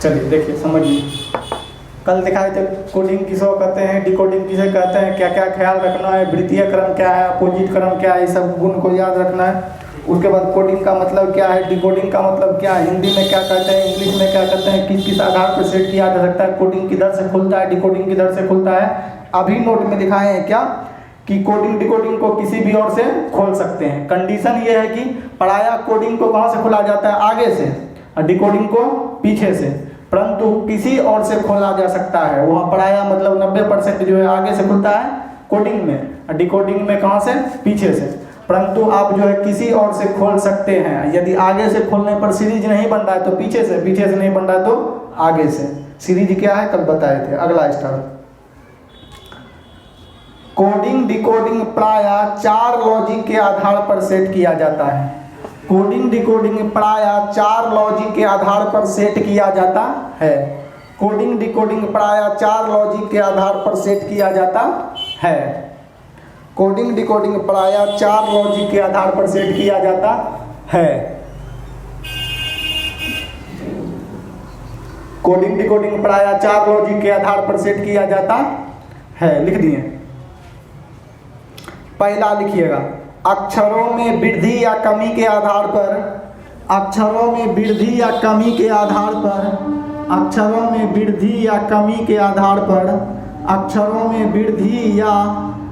चलिए देखिए समझिए, कल दिखाए थे कोडिंग किसको कहते हैं, डिकोडिंग किसे कहते हैं, क्या क्या ख्याल रखना है, वृत्तीय क्रम क्या है, अपोजिट क्रम क्या है, ये सब गुण को याद रखना है। उसके बाद कोडिंग का मतलब क्या है, डिकोडिंग का मतलब क्या है, हिंदी में क्या कहते हैं, इंग्लिश में क्या कहते हैं, किस किस आधार पर सेट किया जा सकता है, कोडिंग किधर से खुलता है, डिकोडिंग किधर से खुलता है। अभी नोट में दिखाए हैं क्या कि कोडिंग डिकोडिंग को किसी भी ओर से खोल सकते हैं। कंडीशन ये है कि पढ़ाया कोडिंग को कहाँ से खोला जाता है, आगे से, और डिकोडिंग को पीछे से, परंतु किसी और से खोला जा सकता है। वहाँ पढ़ाया मतलब 90% जो है आगे से खुलता है कोडिंग में, और डिकोडिंग में कहाँ से, पीछे से, परंतु आप जो है किसी और से खोल सकते हैं। यदि आगे से खोलने पर सीरीज नहीं बन रहा है तो पीछे से, पीछे से नहीं बन रहा है तो आगे से। सीरीज क्या है कल बताए थे। अगला स्टार, कोडिंग डिकोडिंग प्रायः 4 लॉजिक के आधार पर सेट किया जाता है। कोडिंग डिकोडिंग प्रायः 4 लॉजिक के आधार पर सेट किया जाता है। कोडिंग डिकोडिंग प्रायः 4 लॉजिक के आधार पर सेट किया जाता है। कोडिंग डिकोडिंग प्रायः 4 लॉजिक के आधार पर सेट किया जाता है। कोडिंग डिकोडिंग प्रायः 4 लॉजिक के आधार पर सेट किया जाता है। लिख दिए। पहला लिखिएगा, अक्षरों में वृद्धि या कमी के आधार पर, अक्षरों में वृद्धि या कमी के आधार पर, अक्षरों में वृद्धि या कमी के आधार पर, अक्षरों में वृद्धि या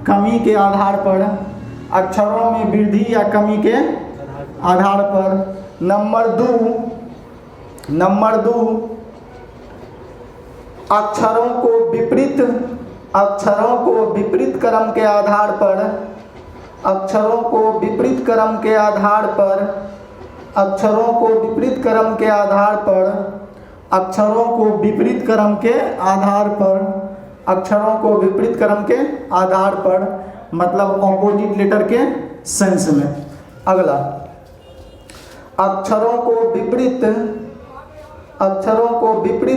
कमी के आधार पर, अक्षरों में वृद्धि या कमी के आधार पर। नंबर दो, अक्षरों को विपरीत क्रम के आधार पर, अक्षरों को विपरीत क्रम के आधार पर, अक्षरों को विपरीत क्रम के आधार पर, अक्षरों को विपरीत क्रम के आधार पर, अक्षरों को विपरीत क्रम के आधार पर, मतलब ऑपोजिट लेटर के सेंस में। अगला, अक्षरों को विपरीत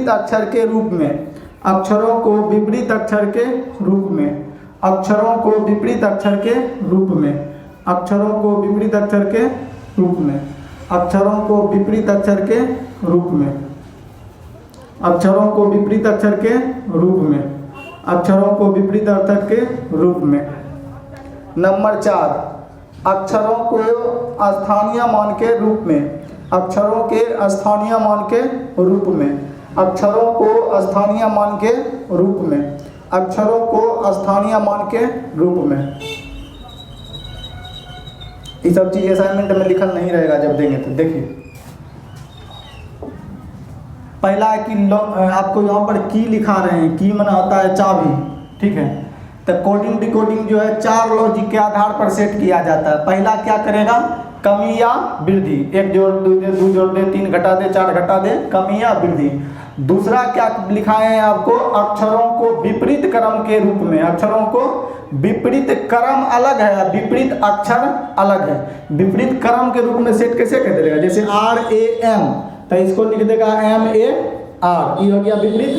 अक्षर के रूप में, अक्षरों को विपरीत अक्षर के रूप में, अक्षरों को विपरीत अक्षर के रूप में, अक्षरों को विपरीत अक्षर के रूप में, अक्षरों को विपरीत अक्षर के रूप में, अक्षरों को विपरीत अक्षर के रूप में, अक्षरों को विपरीत अक्षर के रूप में। नंबर 4, अक्षरों को स्थानीय मान के रूप में, अक्षरों के स्थानीय मान के रूप में, अक्षरों को स्थानीय मान के रूप में, अक्षरों को स्थानीय मान के रूप में। ये सब चीज़ असाइनमेंट में लिखल नहीं रहेगा जब देंगे तो। देखिए, पहला है कि आपको यहाँ पर की लिखा रहे हैं, की माना होता है चाबी, ठीक है। तो कोडिंग डिकोडिंग जो है 4 लॉजिक के आधार पर सेट किया जाता है। पहला क्या करेगा, कमी या वृद्धि, 1 जोड़ 2 जोड़ दे, 3 घटा दे, 4 घटा दे, कमी या वृद्धि। दूसरा क्या लिखा है आपको, अक्षरों को विपरीत क्रम के रूप में, अक्षरों को विपरीत क्रम अलग है, विपरीत अक्षर अलग है, विपरीत क्रम के रूप में सेट कैसे कर देगा, जैसे RAM, तो इसको लिख देगा MAR, ये हो गया विपरीत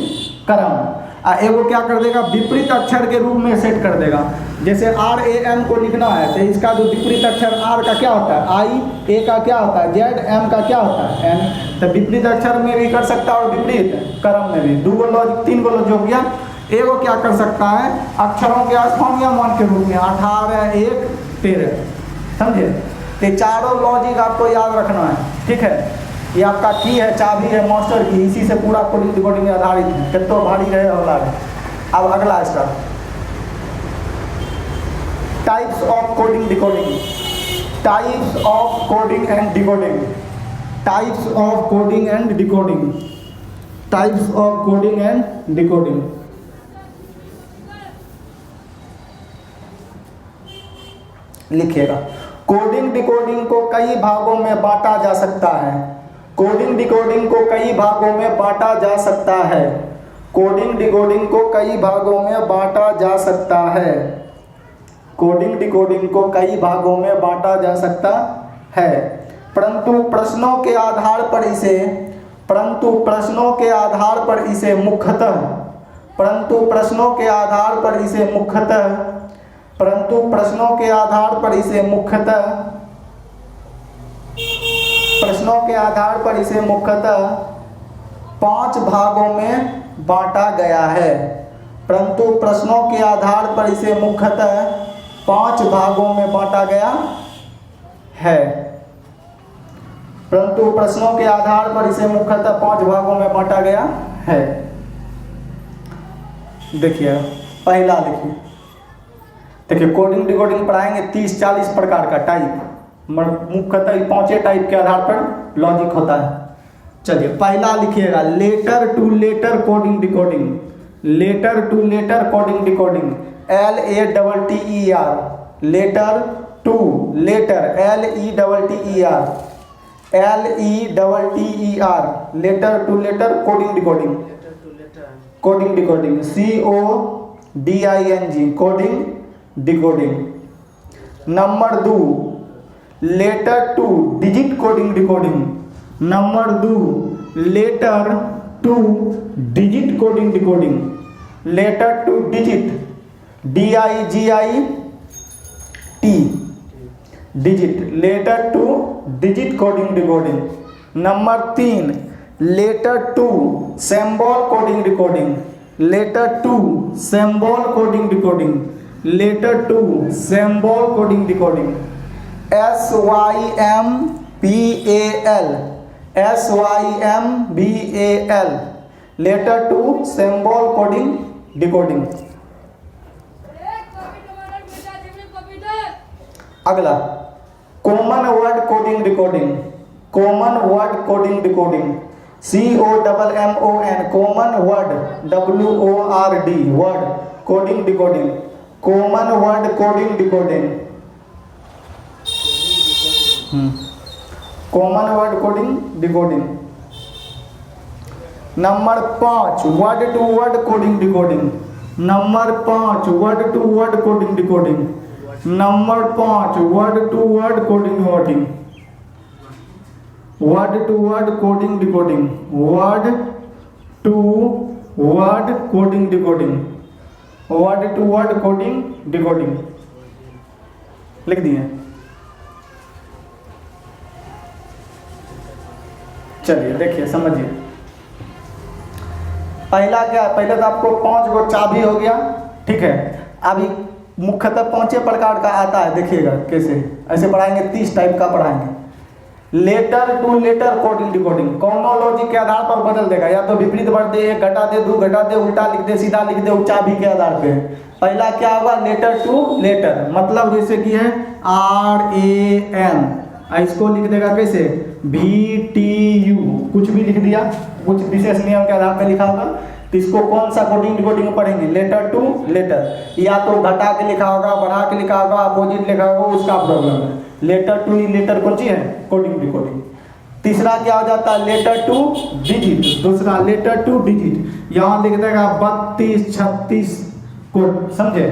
क्रम। एगो क्या कर देगा, विपरीत अक्षर के रूप में सेट कर देगा। जैसे RAM को लिखना है तो इसका जो विपरीत अक्षर R का क्या होता है I, A का क्या होता है Z, M का क्या होता है N। तो विपरीत अक्षर में भी कर सकता है और विपरीत क्रम में भी। 2 लॉजिक 3 लॉजिक हो गया। एगो क्या कर सकता है, अक्षरों के स्थानीय मान के रूप में 18, 1, 13, समझे। तो चारों लॉजिक आपको याद रखना है, ठीक है। ये आपका की है, चाबी है मास्टर की, इसी से पूरा कोडिंग डिकोडिंग आधारित है, कितना भारी रहे होला है। अब अगला star, types of coding decoding, types of coding and decoding, types of coding and decoding, types of coding and decoding. लिखिएगा, कोडिंग डिकोडिंग को कई भागों में बांटा जा सकता है। कोडिंग डिकोडिंग को कई भागों में बांटा जा सकता है। कोडिंग डिकोडिंग को कई भागों में बांटा जा सकता है। कोडिंग डिकोडिंग को कई भागों में बांटा जा सकता है, परंतु प्रश्नों के आधार पर इसे, परंतु प्रश्नों के आधार पर इसे मुख्यतः, परंतु प्रश्नों के आधार पर इसे मुख्यतः, परंतु प्रश्नों के आधार पर इसे मुख्यतः, प्रश्नों के आधार पर इसे मुख्यतः 5 भागों में बांटा गया है, परंतु प्रश्नों के आधार पर इसे मुख्यतः 5 भागों में बांटा गया है। परंतु प्रश्नों के आधार पर इसे मुख्यतः 5 भागों में बांटा गया है। देखिए पहला देखिए कोडिंग डिकोडिंग पढ़ाएंगे 30-40 प्रकार का टाइप, मुख्यतः 5 टाइप के आधार पर लॉजिक होता है। चलिए पहला लिखिएगा letter to letter coding decoding, letter to letter coding decoding, LATTER, letter to letter, LETTER, letter to letter coding decoding, coding decoding, CODING, coding decoding. Number 2 letter to digit coding decoding, number 2 letter to digit coding decoding, letter to digit, DIGIT, digit, letter to digit coding decoding. Number 3 letter to symbol coding decoding, letter to symbol coding decoding, letter to symbol coding decoding, SYMBAL, letter to symbol coding decoding. अगला common word coding decoding, common word coding decoding, COMMON, common word, WORD, word coding decoding, common word coding decoding, common word coding decoding. Number 5 word to word coding decoding, number 5 word to word coding decoding, number 5 word to word coding decoding, word to word coding decoding, word to word coding decoding, word to word coding decoding लिख दिए। चलिए देखिए समझिए पहला क्या है, पहले तो आपको 5 गो चाबी हो गया, ठीक है। अभी मुख्यतः 5 प्रकार का आता है, देखिएगा कैसे ऐसे पढ़ाएंगे, 30 टाइप का पढ़ाएंगे। Letter to letter coding decoding chronology के आधार पर बदल देगा, या तो विपरीत बढ़ दे, 1 घटा दे, 2 घटा दे, उल्टा लिख दे, सीधा लिख दे, चाबी के आधार पे। पहला क्या होगा लेटर टू लेटर, मतलब जैसे कि है RAN, इसको लिख देगा कैसे VTU, कुछ भी लिख दिया, कुछ विशेष नियम के आधार पे लिखा होगा। तो इसको कौन सा कोडिंग डिकोडिंग पढ़ेंगे, लेटर टू लेटर, या तो घटा के लिखा होगा, बढ़ा के लिखा होगा, अपोजिट लिखा होगा, उसका प्रॉब्लम है। लेटर टू लेटर कौन सी है, कोडिंग डिकोडिंग। तीसरा क्या हो जाता है लेटर टू डिजिट, दूसरा लेटर टू डिजिट, यहाँ लिख देगा 32 36 कोड, समझे।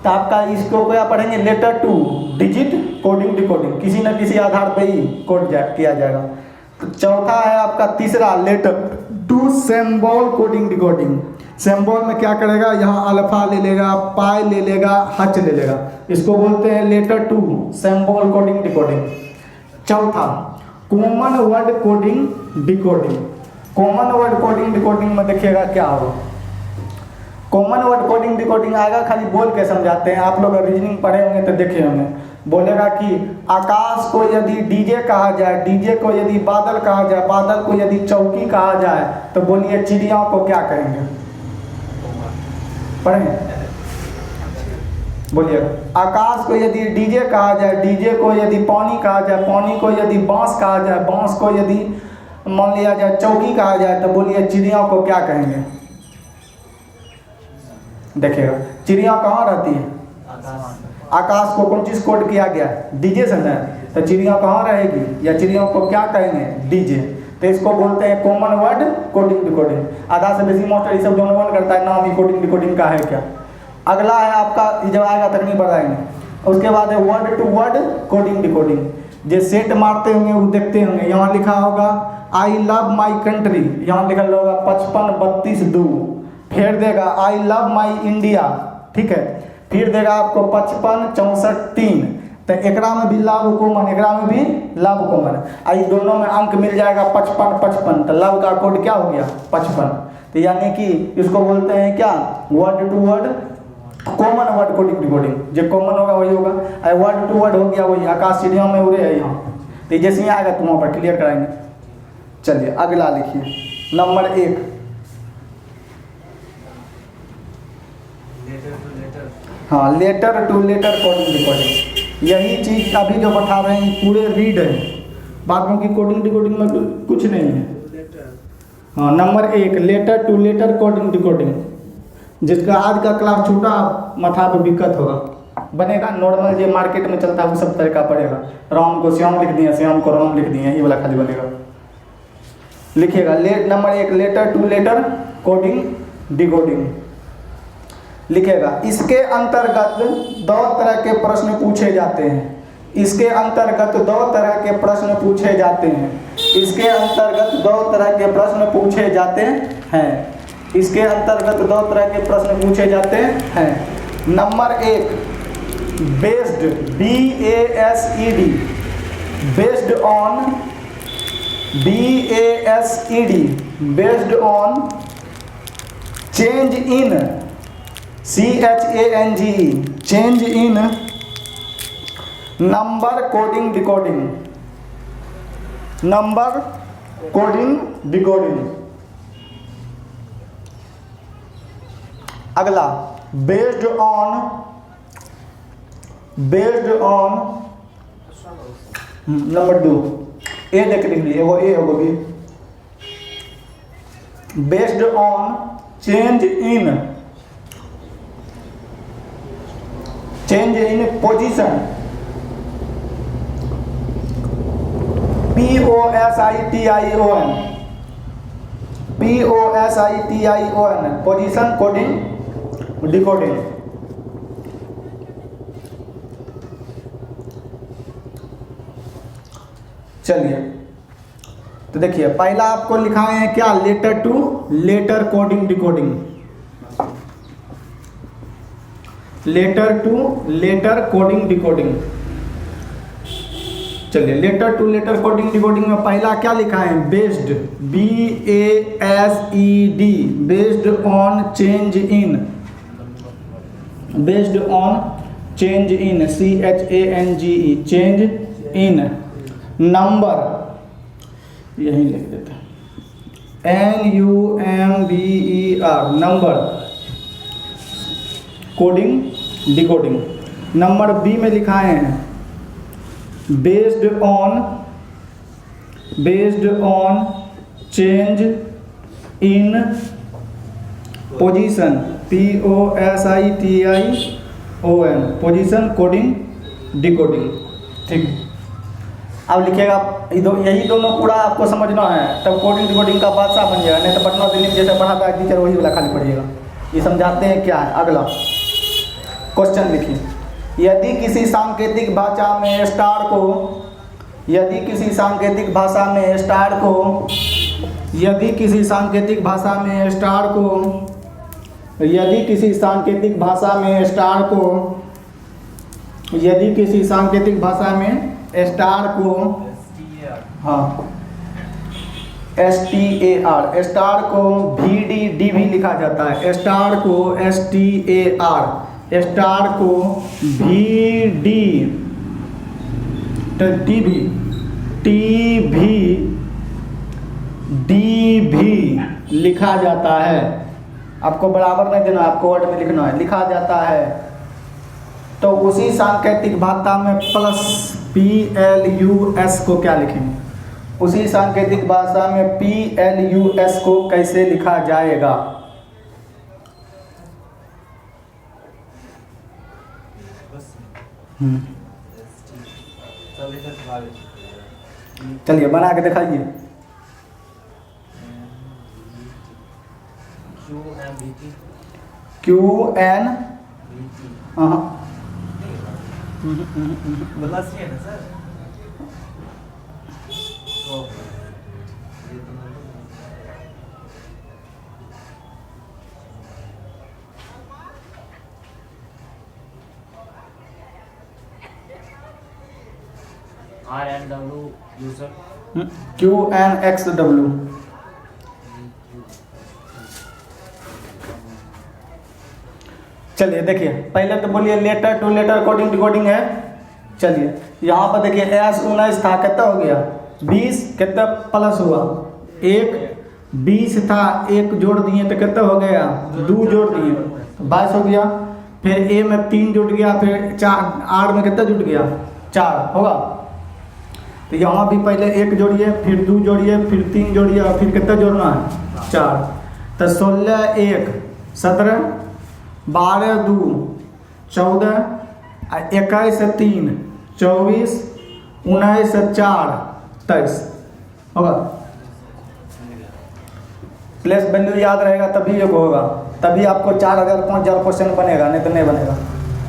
तो आपका इसको क्या पढ़ेंगे letter to digit coding decoding, किसी न किसी आधार पे ही कोड किया जाएगा। तो चौथा है आपका तीसरा letter to symbol coding decoding, symbol में क्या करेगा, यहाँ अल्फा ले लेगा, पाई ले लेगा, हच ले लेगा, इसको बोलते हैं letter to symbol coding decoding. चौथा common word coding decoding, common word coding decoding में देखिएगा क्या होगा, कॉमन वर्ड कोडिंग डिकोडिंग आएगा, खाली बोल के समझाते हैं। आप लोग रीजनिंग पढ़े होंगे तो देखे होंगे, बोलेगा कि आकाश को यदि डीजे कहा जाए, डीजे को यदि बादल कहा जाए, बादल को यदि चौकी कहा जाए, तो बोलिए चिड़िया को क्या कहेंगे, पढ़ें, बोलिए। आकाश को यदि डीजे कहा जाए, डीजे को यदि पानी कहा जाए, पानी को यदि बांस कहा जाए, बांस को यदि मान लिया जाए चौकी कहा जाए, तो बोलिए चिड़िया को क्या कहेंगे। देखिएगा चिड़िया कहाँ रहती है, आकाश को कौन चीज कोड किया गया, डीजे से ना, तो चिड़िया कहाँ रहेगी, या चिड़ियों को क्या कहेंगे, डीजे। तो इसको बोलते हैं कॉमन वर्ड कोडिंग डिकोडिंग। आधा से बेसी मास्टर ये सब जो नोन करता है नाम ही कोडिंग डिकोडिंग का है क्या। अगला है आपका, जब आएगा तकनीक बताएंगे। उसके बाद है word to word coding decoding, जो सेट मारते होंगे वो देखते होंगे, यहाँ लिखा होगा आई लव माई कंट्री, यहाँ लिखा होगा 55 32 2, फिर देगा आई लव माई इंडिया, ठीक है, फिर देगा आपको 55 64 3, तो एकरा में भी लव कॉमन, एकरा में भी लव कॉमन, आई दोनों में अंक मिल जाएगा 55 55, तो लव का कोड क्या हो गया 55। तो यानी कि इसको बोलते हैं क्या, word to word common word coding decoding. जो कॉमन होगा वही होगा, और वर्ड टू वर्ड हो गया वही, आकाश सीढ़ियों में उड़े है यहाँ। तो जैसे ही आएगा तुम वहाँ पर क्लियर कराएंगे। चलिए अगला लिखिए नंबर 1, हाँ letter to letter coding decoding. यही चीज़ अभी जो बता रहे हैं पूरे रीड है, बातों की कोडिंग डिकोडिंग में कुछ नहीं है। हाँ number 1 letter to letter coding decoding, जिसका आज का क्लास छूटा माथा पे दिक्कत होगा, बनेगा नॉर्मल जो मार्केट में चलता है वो सब तरीका पड़ेगा। राम को श्याम लिख दिए, श्याम को राम लिख दिए, ये वाला खाली बनेगा। लिखिएगा number 1 letter to letter coding decoding लिखेगा। इसके अंतर्गत 2 तरह के प्रश्न पूछे जाते हैं। इसके अंतर्गत 2 तरह के प्रश्न पूछे जाते हैं। इसके अंतर्गत 2 तरह के प्रश्न पूछे जाते हैं। इसके अंतर्गत 2 तरह के प्रश्न पूछे जाते हैं। Number 1 based BASED based on BASED based on change in CHANGE change in number coding decoding, number coding decoding. अगला बेस्ड ऑन नंबर 2 ए देख लीजिए, वो ए होगी based on change in position POSITION position coding decoding. चलिए तो देखिए पहला आपको लिखाए हैं क्या, letter to letter coding decoding. Letter to letter coding decoding. चलिए letter to letter coding decoding में पहला क्या लिखा है, based BASED based on change in, based on change in CHANGE change in number, यही लिख देते हैं NUMBER number coding decoding. Number B में लिखाए हैं based on change in position POSITION position coding decoding. ठीक, अब लिखिएगा यही दोनों पूरा आपको समझना है, तब कोडिंग डिकोडिंग का बादशाह बन जाएगा। नहीं तो पटना दिल्ली में जैसे पढ़ाता है टीचर वही वाला खाली पढ़िएगा। ये समझाते हैं क्या है। अगला क्वेश्चन लिखिए, यदि किसी सांकेतिक भाषा में स्टार को यदि किसी सांकेतिक भाषा में स्टार को यदि किसी सांकेतिक भाषा में स्टार को यदि किसी सांकेतिक भाषा में स्टार को यदि किसी सांकेतिक भाषा में स्टार को हाँ STAR स्टार को VDD भी लिखा जाता है। स्टार को STAR स्टार को VD TVD लिखा जाता है। आपको बराबर नहीं देना, आपको वर्ड में लिखना है, लिखा जाता है। तो उसी सांकेतिक भाषा में प्लस PLUS को क्या लिखेंगे, उसी सांकेतिक भाषा में PLUS को कैसे लिखा जाएगा। चलिए बना के दिखाइए। QN N W user QNXW। चलिए देखिए, पहले तो बोलिए letter to letter coding decoding है। चलिए यहाँ पर देखिए S19 था, कितना हो गया 20, कितना प्लस हुआ 1, 20 था 1 जोड़ दिए तो कितना हो गया 2 जोड़ दिए तो 22 हो गया। फिर A में 3 जुट गया, फिर 4 R में कितना जुट गया 4 होगा। तो यहाँ भी पहले 1 जोड़िए, फिर 2 जोड़िए, फिर 3 जोड़िए और फिर कितना जोड़ना है 4। तो 16 1 17, 12 2 14, 21 3 24, 19 4 23 होगा। प्लेस वैल्यू याद रहेगा तभी ये होगा, तभी आपको 4000 5000 क्वेश्चन बनेगा, नहीं तो नहीं बनेगा।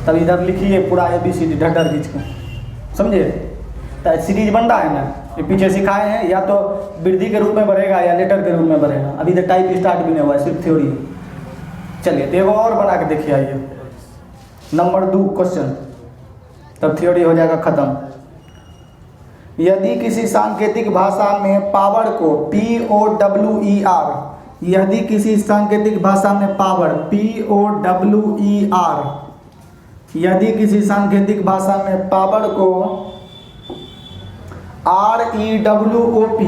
तब इधर लिखिए पूरा ABCD ढटर खींच के, समझे। तो सीरीज बन रहा है ना, ये पीछे सिखाए हैं, या तो वृद्धि के रूप में बढ़ेगा या लेटर के रूप में बढ़ेगा। अभी तो टाइप स्टार्ट भी नहीं हुआ है, सिर्फ थ्योरी। चलिए तो एगो और बना के देखिए, आइए नंबर 2 क्वेश्चन, तब थ्योरी हो जाएगा खत्म। यदि किसी सांकेतिक भाषा में पावर को POWER, यदि किसी सांकेतिक भाषा में पावर POWER, यदि किसी सांकेतिक भाषा में पावर को REWOP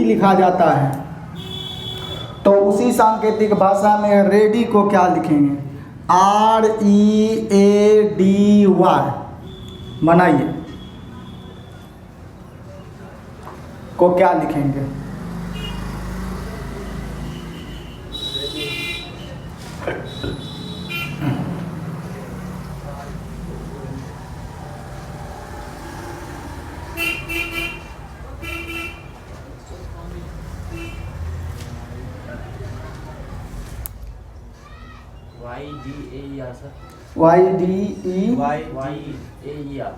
लिखा जाता है, तो उसी सांकेतिक भाषा में रेडी को क्या लिखेंगे READY। बनाइए, को क्या लिखेंगे YDAER सर,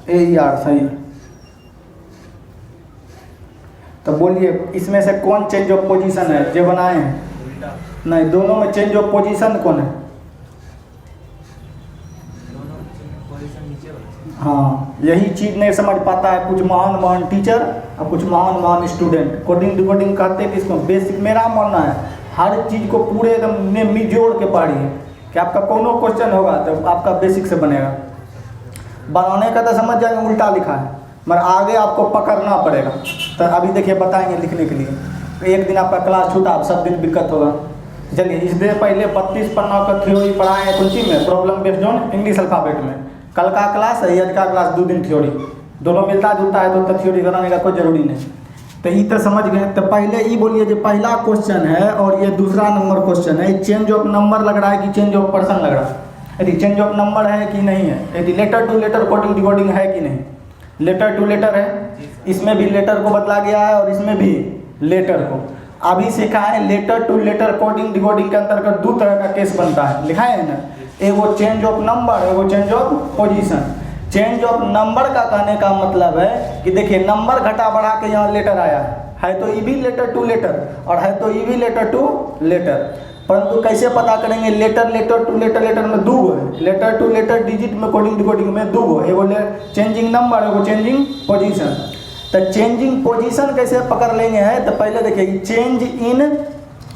YDEAR सही। तो बोलिए इसमें से कौन चेंज ऑफ पोजीशन है जो बनाए हैं? नहीं, दोनों में चेंज ऑफ पोजीशन कौन है? हाँ, यही चीज़ नहीं समझ पाता है कुछ महान महान टीचर और कुछ महान महान स्टूडेंट। कोडिंग डिकोडिंग कहते हैं कि इसको बेसिक, मेरा मानना है हर चीज़ को पूरे एकदम निचोड़ के पढ़िए कि आपका कोनो क्वेश्चन होगा तो आपका बेसिक से बनेगा। बनाने का तो समझ जाएंगे उल्टा लिखा है, मगर आगे आपको पकड़ना पड़ेगा। तो अभी देखिए बताएंगे लिखने के लिए। एक दिन आपका क्लास छूटा, अब सब दिन दिक्कत होगा। चलिए, इससे पहले 32 पन्ना का थ्योरी पढ़ाए हैं कुंची में, problem based on English alphabet में। कल का क्लास है, आज का क्लास 2 दिन थ्योरी, दोनों मिलता जुलता है तो थ्योरी कराने का कोई जरूरी नहीं। तो ये तो समझ गए। तो पहले ये बोलिए जो पहला क्वेश्चन है और ये दूसरा नंबर क्वेश्चन है, चेंज ऑफ नंबर लग रहा है कि चेंज ऑफ पर्सन लग रहा है? यदि चेंज ऑफ नंबर है कि नहीं है, यदि letter to letter coding decoding है कि नहीं? लेटर टू लेटर है, इसमें भी लेटर को बदला गया है और इसमें भी लेटर को। अभी सीखा है letter to letter coding decoding के अंतर्गत 2 तरह का केस बनता है, लिखा है ना, एगो चेंज ऑफ नंबर, एगो change of position. Change of number का कहने का मतलब है कि देखिए नंबर घटा बढ़ा के यहाँ लेटर आया है तो ई भी लेटर टू लेटर और है तो ई भी लेटर टू लेटर। परंतु कैसे पता करेंगे लेटर लेटर टू लेटर में 2 है, लेटर टू लेटर डिजिट में कोडिंग डिकोडिंग में 2 है, एगो चेंजिंग नंबर, एगो चेंजिंग पोजीशन। तो चेंजिंग पोजीशन कैसे पकड़ लेंगे है, तो पहले देखिए चेंज इन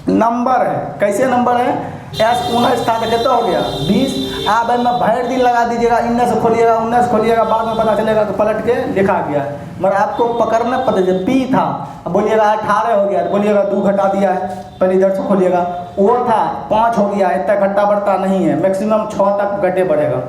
नंबर है, कैसे नंबर है, S19 था तो कितना हो गया 20। आप में भैर दिन लगा दीजिएगा, 19 से खोलिएगा 19 खोलिएगा, बाद में पता चलेगा तो पलट के लिखा गया है। मगर आपको पकड़ना पता चले P था, अब बोलिएगा 18 हो गया, बोलिएगा 2 घटा दिया है, पहले इधर से खोलिएगा। O था 5 हो गया, इतना घटा बढ़ता नहीं है, मैक्सिमम 6 तक घटे बढ़ेगा,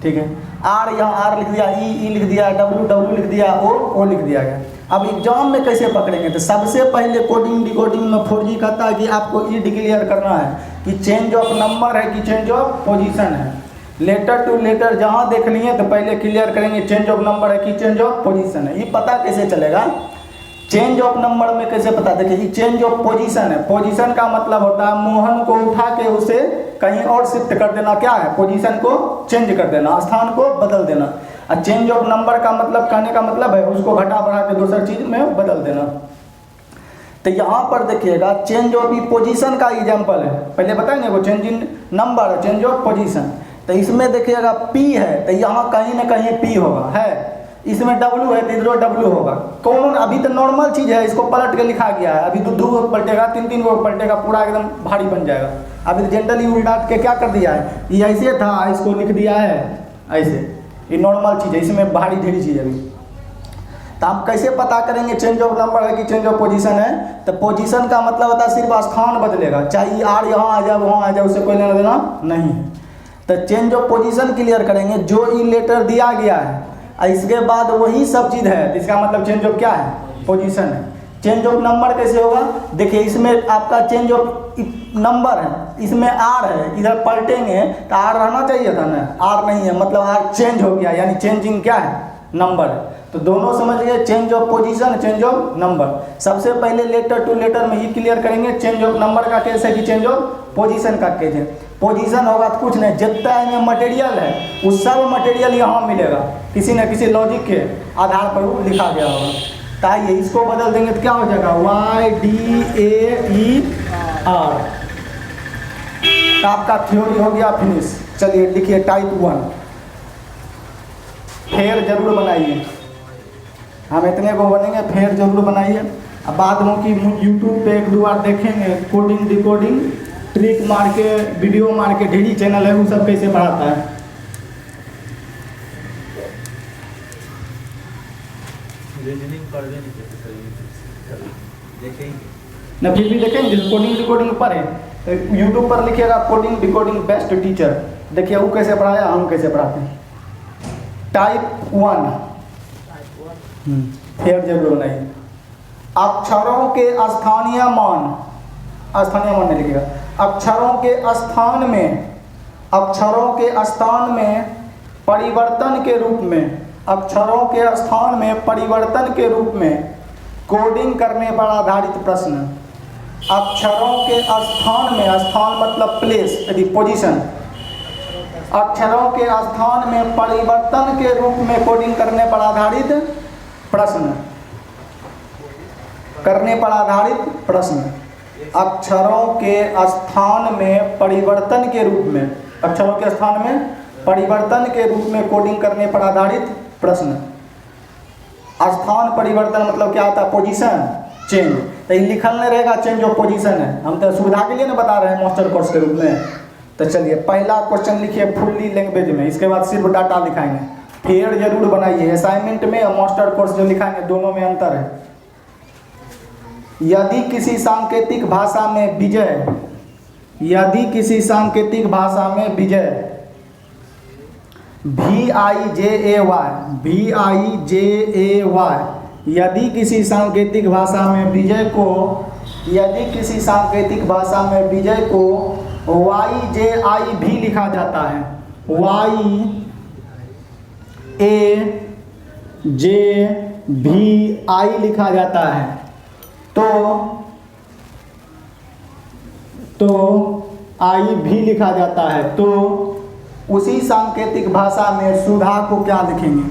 ठीक है। R यहाँ R लिख दिया, E लिख दिया, W लिख दिया, O लिख दिया गया। अब एग्जाम में कैसे पकड़ेंगे, तो सबसे पहले कोडिंग डिकोडिंग में 4G कहता है कि आपको ये डिक्लेयर करना है कि चेंज ऑफ नंबर है कि चेंज ऑफ पोजीशन है। लेटर टू लेटर जहाँ देख लिए तो पहले क्लियर करेंगे चेंज ऑफ नंबर है कि चेंज ऑफ पोजीशन है। ये पता कैसे चलेगा, चेंज ऑफ नंबर में कैसे पता, देखिए ये चेंज ऑफ पोजीशन है। पोजीशन का मतलब होता है मोहन को उठा के उसे कहीं और शिफ्ट कर देना, क्या है, पोजीशन को चेंज कर देना, स्थान को बदल देना। और चेंज ऑफ नंबर का मतलब, कहने का मतलब है उसको घटा बढ़ा के दूसरी चीज में बदल देना। तो यहाँ पर देखिएगा चेंज ऑफ पोजीशन का एग्जाम्पल है, पहले बताएंगे वो change in number, change of position. तो इसमें देखिएगा P है तो यहाँ कहीं ना कहीं P होगा, है इसमें W है तो इधर W होगा। कौन अभी तो नॉर्मल चीज़ है, इसको पलट के लिखा गया है, अभी तो 2 गो पलटेगा 3 गो पलटेगा पूरा एकदम भारी बन जाएगा। अभी तो जनरली उल्टा के क्या कर दिया है, ये ऐसे था इसको लिख दिया है ऐसे, ये नॉर्मल चीज़ है, इसमें भारी ढेरी चीज़ है अभी। तो हम कैसे पता करेंगे चेंज ऑफ नंबर है कि चेंज ऑफ पोजीशन है? तो पोजीशन का मतलब होता है सिर्फ स्थान बदलेगा, चाहे R यहाँ आ जाए वहाँ आ जाए, उससे कोई लेना देना नहीं है। तो चेंज ऑफ पोजीशन क्लियर करेंगे, जो ई लेटर दिया गया है इसके बाद वही सब चीज़ है, इसका मतलब चेंज ऑफ क्या है, पोजीशन है। चेंज ऑफ नंबर कैसे होगा, देखिए इसमें आपका चेंज ऑफ नंबर है, इसमें R है, इधर पलटेंगे तो R रहना चाहिए था ना, R नहीं है मतलब R चेंज हो गया, यानी चेंजिंग क्या है, नंबर है। तो दोनों समझ गए, change of position, change of number. सबसे पहले लेटर टू लेटर में ही क्लियर करेंगे, चेंज ऑफ नंबर का केस है कि चेंज ऑफ पोजीशन का केस है। पोजीशन होगा तो कुछ नहीं, जितना इनमें मटेरियल है उस सब मटेरियल यहाँ मिलेगा, किसी न किसी लॉजिक के आधार पर वो लिखा गया होगा। तो आइए इसको बदल देंगे तो क्या हो जाएगा, YDAER। तो आपका थ्योरी हो गया फिनिश। चलिए लिखिए टाइप 1, फेयर जरूर बनाइए, हम इतने को बनेंगे, फेयर जरूर बनाइए। अब बाद में कि यूट्यूब पे 1-2 बार देखेंगे, कोडिंग डिकोडिंग ट्रिक मार के वीडियो मार के ढेरी चैनल है, वो सब कैसे पढ़ाता है। ना फिर भी देखेंगे कोडिंग डिकोडिंग पर है तो यूट्यूब पर लिखिएगा कोडिंग डिकोडिंग बेस्ट टीचर, देखिए वो कैसे पढ़ाया, हम कैसे पढ़ाते हैं। टाइप 1 फेयर जरूर बनाइए। अक्षरों के स्थानीय मान नहीं लिखिएगा, अक्षरों के स्थान में परिवर्तन के रूप में, अक्षरों के स्थान में परिवर्तन के रूप में कोडिंग करने पर आधारित प्रश्न। अक्षरों के स्थान में, स्थान मतलब प्लेस यदि पोजीशन, अक्षरों के स्थान में परिवर्तन के रूप में कोडिंग करने पर आधारित प्रश्न, करने पर आधारित प्रश्न। अक्षरों के स्थान में परिवर्तन के रूप में, अक्षरों के स्थान में परिवर्तन के रूप में कोडिंग करने पर आधारित प्रश्न। स्थान परिवर्तन मतलब क्या होता है, पोजीशन चेंज। तो ये लिखल नहीं रहेगा चेंज ऑफ पोजीशन है, हम तो सुविधा के लिए ना बता रहे हैं मास्टर कोर्स के रूप में। तो चलिए पहला क्वेश्चन लिखिए फुल्ली लैंग्वेज में, इसके बाद सिर्फ डाटा लिखाएंगे। फेयर जरूर बनाइए, असाइनमेंट में और मास्टर कोर्स जो लिखाएंगे दोनों में अंतर है। यदि किसी सांकेतिक भाषा में विजय, यदि किसी सांकेतिक भाषा में विजय VIJAY, यदि किसी सांकेतिक भाषा में विजय को, यदि किसी सांकेतिक भाषा में विजय को YJI भी लिखा जाता है, YAJVI लिखा जाता है, तो आई भी लिखा जाता है, तो उसी सांकेतिक भाषा में सुधा को क्या लिखेंगे,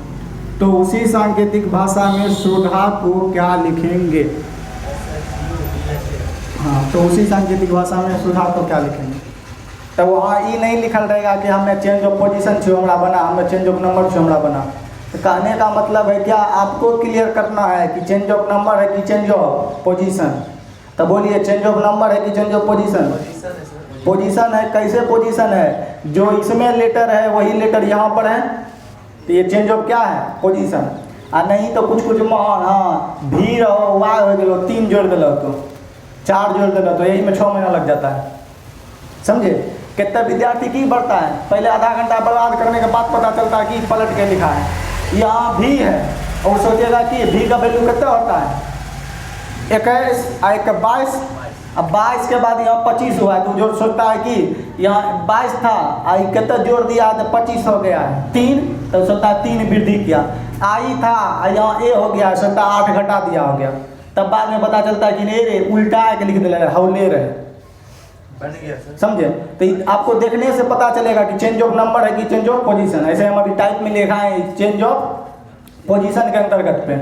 तो उसी सांकेतिक भाषा में सुधा को क्या लिखेंगे, हाँ तो उसी सांकेतिक भाषा में सुधा को क्या लिखेंगे। तो वहाँ ई नहीं लिखल रहेगा कि हमें चेंज ऑफ पोजीशन छो हमरा बना, हमें चेंज ऑफ नंबर छो हमरा बना। तो कहने का मतलब है क्या, आपको क्लियर करना है कि चेंज ऑफ नंबर है कि चेंज ऑफ पोजीशन। तो बोलिए चेंज ऑफ नंबर है कि चेंज ऑफ पोजीशन? पोजीशन है। कैसे पोजीशन है, जो इसमें लेटर है वही लेटर यहाँ पर है, तो ये चेंज ऑफ क्या है, पोजीशन। आ नहीं तो कुछ मान, हाँ भी रहो वाई हो गलो, 3 जोड़ दिलो तो 4 जोड़ दिलो तो यही में 6 महीना लग जाता है, समझे। कितना विद्यार्थी की बढ़ता है, पहले आधा घंटा बर्बाद करने के बाद पता चलता है कि पलट के लिखा है यहाँ भी है, और सोचेगा कि भी का वैल्यू कितना होता है 21 और 1 22, अब 22 के बाद यहाँ 25 हुआ है, तो जो सोचता है कि यहाँ 22 था आई कितना जोड़ दिया तो 25 हो गया है 3, तो सोचता है 3 वृद्धि किया। आई था यहाँ ए हो गया, सोचता 8 घटा दिया हो गया, तब बाद में पता चलता है कि नहीं रे उल्टा है कि लिख दे हौले रहे, समझे। तो आपको देखने से पता चलेगा कि चेंज ऑफ नंबर है कि चेंज ऑफ पोजीशन। ऐसे हम अभी टाइप में लिखा है चेंज ऑफ पोजीशन के अंतर्गत पे।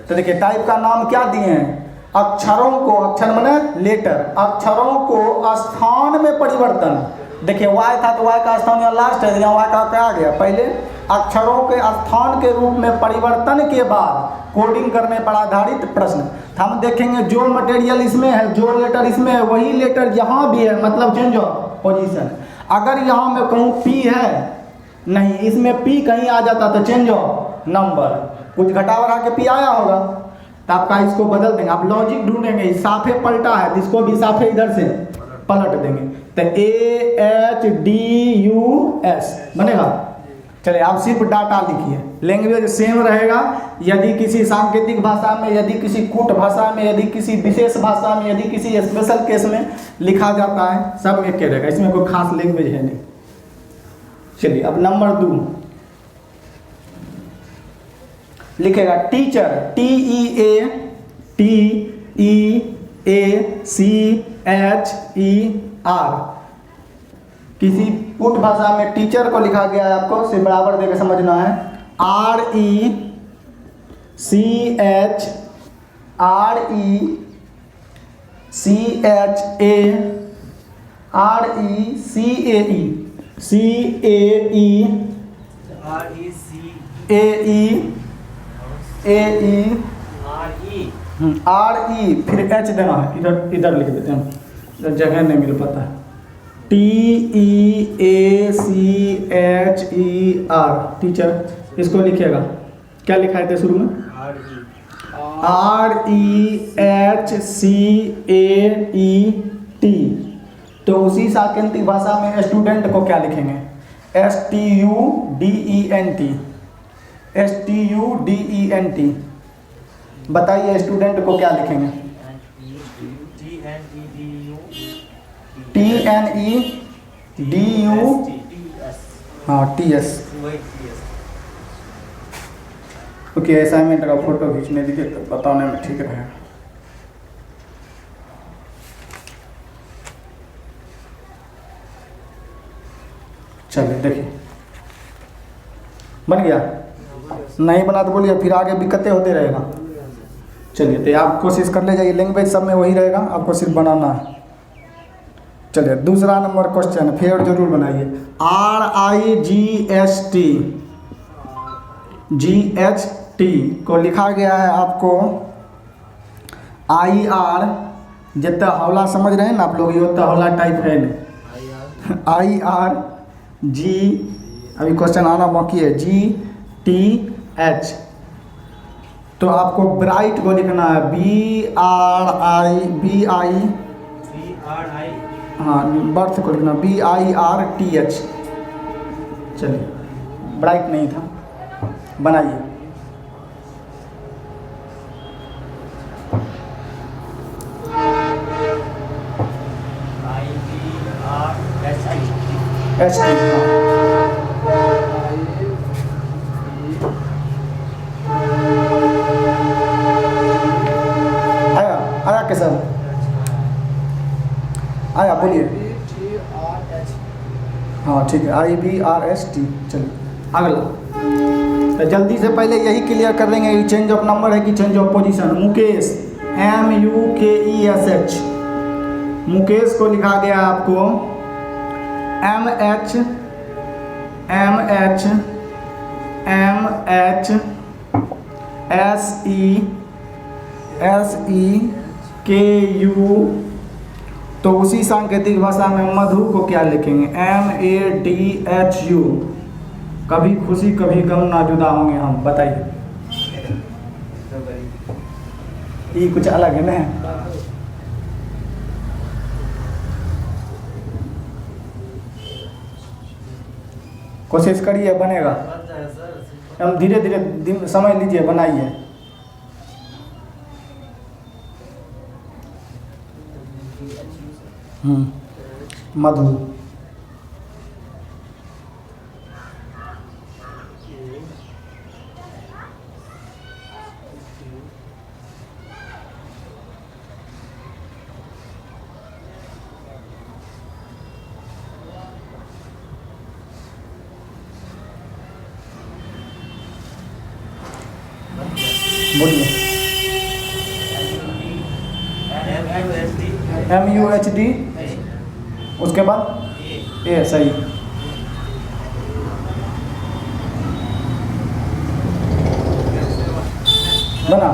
तो देखिए टाइप का नाम क्या दिए हैं, अक्षरों को, अक्षर माने लेटर, अक्षरों को स्थान में परिवर्तन, देखिए y था तो y का स्थान यहाँ लास्ट है, यहाँ y का क्या आ गया, पहले अक्षरों के स्थान के रूप में परिवर्तन के बाद कोडिंग करने पर आधारित प्रश्न। हम देखेंगे जो मटेरियल इसमें है, जो लेटर इसमें है, वही लेटर यहाँ भी है, मतलब चेंज ऑफ पोजीशन। अगर यहाँ मैं कहूँ P है, नहीं इसमें P कहीं आ जाता तो चेंज ऑफ नंबर, कुछ घटा बढ़ा के P आया होगा, तो आपका इसको बदल देंगे। आप लॉजिक ढूंढेंगे, साफे पलटा है, इसको भी साफे इधर से पलट देंगे, तो AHDUS बनेगा। चलिए आप सिर्फ डाटा लिखिए, लैंग्वेज सेम रहेगा। यदि किसी सांकेतिक भाषा में, यदि किसी कूट भाषा में, यदि किसी विशेष भाषा में, यदि किसी स्पेशल केस में लिखा जाता है, सब में क्या रहेगा, इसमें कोई खास लैंग्वेज है नहीं। चलिए अब नंबर 2 लिखेगा टीचर, TEACHER। किसी पुट भाषा में टीचर को लिखा गया है, आपको से बराबर देकर समझना है, RE फिर H देना है, इधर लिख देते हैं, इधर जगह नहीं मिल पाता है। TEACHER टीचर, इसको लिखिएगा, क्या लिखा है शुरू में, REHCAET। तो उसी सांकेतिक भाषा में स्टूडेंट को क्या लिखेंगे, STUDENT। बताइए स्टूडेंट को क्या लिखेंगे, TNEDU, हाँ TS। ओके, असाइनमेंट का फोटो खींचने दीजिए तो बताने में ठीक रहेगा। चलिए देखिए बन गया, नहीं बना तो बोलिए, फिर आगे दिक्कतें होते रहेगा। चलिए तो आप कोशिश कर ले जाइए, लैंग्वेज सब में वही रहेगा, आपको सिर्फ बनाना है। चलिए दूसरा नंबर क्वेश्चन, फिर जरूर बनाइए। RIGHT को लिखा गया है आपको IR, जितना हौला समझ रहे हैं ना आप लोग, ये उतना हौला टाइप है नहीं, IRG, अभी क्वेश्चन आना बाकी है, GTH। तो आपको ब्राइट को लिखना है BRI, हाँ बर्थ को लिखना BIRTH। चलिए ब्राइट नहीं था, बनाइए। आया कैसा आया, बोलिए। हाँ ठीक है, IBRST। चलिए अगला, तो जल्दी से पहले यही क्लियर कर लेंगे कि चेंज ऑफ नंबर है कि change of position. Mukesh, MUKESH, Mukesh को लिखा गया आपको MHMHSEKU। तो उसी सांकेतिक भाषा में मधु को क्या लिखेंगे, MADHU। कभी खुशी कभी गम ना जुदा होंगे हम, बताइए। ये कुछ अलग है ना, कोशिश करिए बनेगा, हम धीरे धीरे समझ लीजिए, बनाइए। मधु, बोलिए। MUHD, उसके बाद ए सही। बना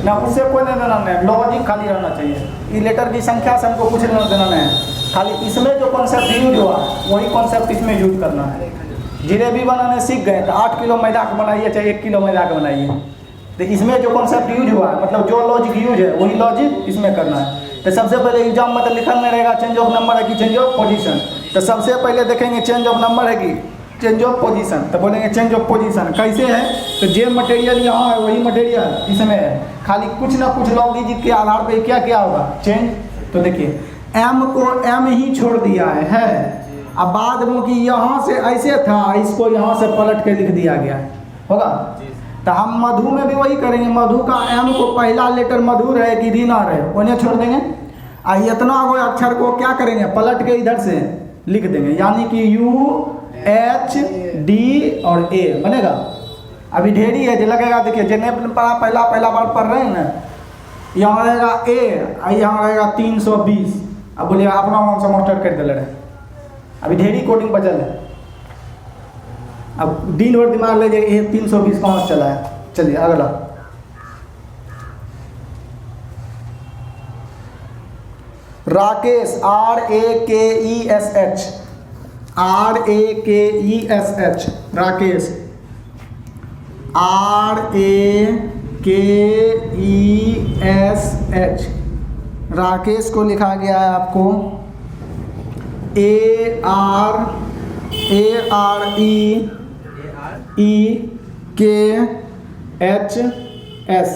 ना, उससे कोई लेना देना नहीं, लॉजिक खाली रहना चाहिए। ये लेटर की संख्या से हमको कुछ लेना देना नहीं है, खाली इसमें जो कॉन्सेप्ट यूज हुआ वही कॉन्सेप्ट इसमें यूज करना है। जिलेबी बनाने सीख गए तो 8 किलो मैदा का बनाइए चाहे 1 किलो मैदा का बनाइए, तो इसमें जो कॉन्सेप्ट यूज हुआ है मतलब जो लॉजिक यूज है वही लॉजिक इसमें करना है। तो सबसे पहले एग्जाम में तो लिखा में रहेगा चेंज ऑफ नंबर है कि चेंज ऑफ पोजीशन, तो सबसे पहले देखेंगे चेंज ऑफ नंबर है कि चेंज ऑफ पोजीशन, तो बोलेंगे चेंज ऑफ पोजीशन कैसे है, तो जो मटेरियल यहाँ है वही मटेरियल इसमें है, खाली कुछ ना कुछ लॉजिक के आधार पर क्या क्या होगा चेंज। तो देखिए एम को एम ही छोड़ दिया है अब बाद में कि यहाँ से ऐसे था इसको यहाँ से पलट के लिख दिया गया है, होगा। तो हम मधु में भी वही करेंगे, मधु का एम को पहला लेटर मधु रहे कि रीना रहे उन्हें छोड़ देंगे, इतना वो अक्षर को क्या करेंगे पलट के इधर से लिख देंगे, यानी कि UHD और A बनेगा। अभी ढेरी है जो लगेगा, देखिए जिन्हें पहला बार पढ़ रहे हैं ना, यहाँ रहेगा A, यहाँ रहेगा 320, अब बोलिए अपना नाम से मास्टर कर दे रहे, अभी ढेरी कोडिंग बचल है, अब दिन भर दिमाग ले जाइए 320 कहाँ से चला है। चलिए अगला, Rakesh RAKESH, RAKESH Rakesh, RAKESH Rakesh को लिखा गया है आपको AREEKHS।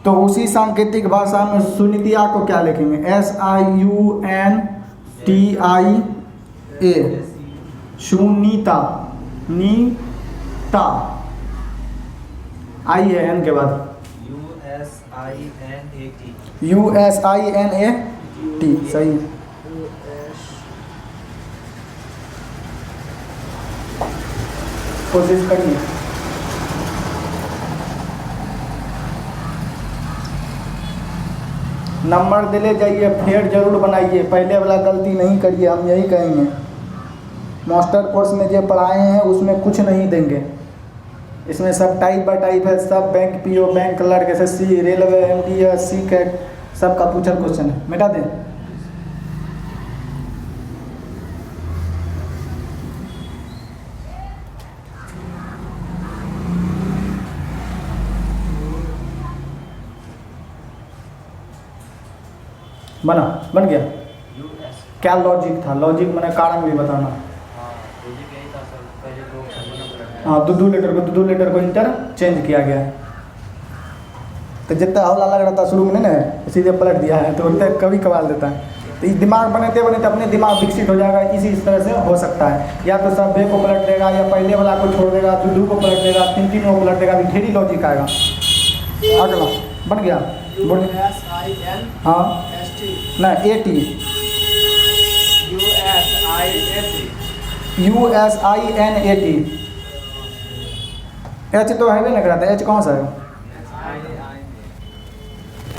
तो उसी सांकेतिक भाषा में सुनीतिया को क्या लिखेंगे SIUNTIA, सुनीता, नीता आई है एन के बाद USINAT, सही। कोशिश करिए। नंबर दिले जाइए, फेर जरूर बनाइए, पहले वाला गलती नहीं करिए, हम यही कहेंगे। मास्टर कोर्स में जो पढ़ाए हैं उसमें कुछ नहीं देंगे, इसमें सब टाइप बाय टाइप है, सब bank PO, bank clerk, SSC, railway, MDS, CCAT सबका पूछल क्वेश्चन है, मिटा दें। बन गया। क्या लॉजिक था, लॉजिक मैंने कारण भी बताना। हाँ, दो लेटर को इंटर चेंज किया गया, तो जितना हौला लग रहा था शुरू में ना सीधे पलट दिया है, तो उतना कभी कबाल देता है। तो इस दिमाग बनते अपने दिमाग विकसित हो जाएगा, इस तरह से हो सकता है, या तो सब बे को पलट देगा, या पहले वाला को छोड़ देगा, दो को पलट देगा, तीन को पलट देगा, अभी ढेरी लॉजिक आएगा। अगला बन गया, बोलिए। हाँ ना, AT USINAT, H तो है भी नहीं कराता, H कहाँ से है।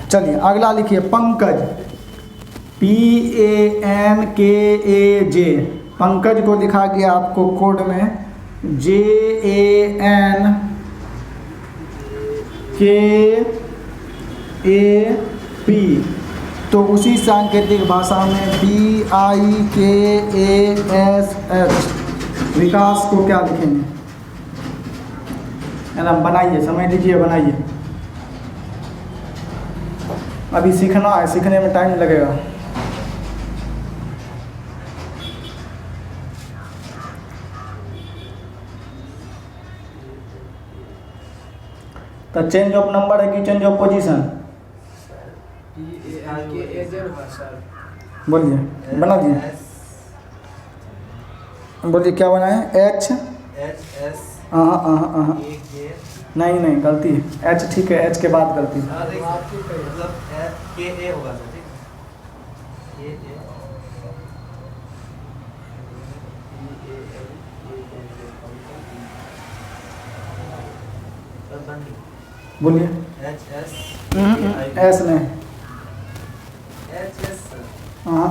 चलिए अगला लिखिए, पंकज, PANKAJ, पंकज को लिखा गया आपको कोड में JANKAP, तो उसी सांकेतिक भाषा में VIKASH, विकास को क्या लिखेंगे, है ना। बनाइए, समझ लीजिए, बनाइए, अभी सीखना है, सीखने में टाइम लगेगा। तो चेंज ऑफ नंबर है कि चेंज ऑफ पोजीशन, बोलिए, बना दिए, बोलिए क्या बनाए। H नहीं गलती है, H ठीक है, H के बाद गलती है। बोलिए। S नहीं, हाँ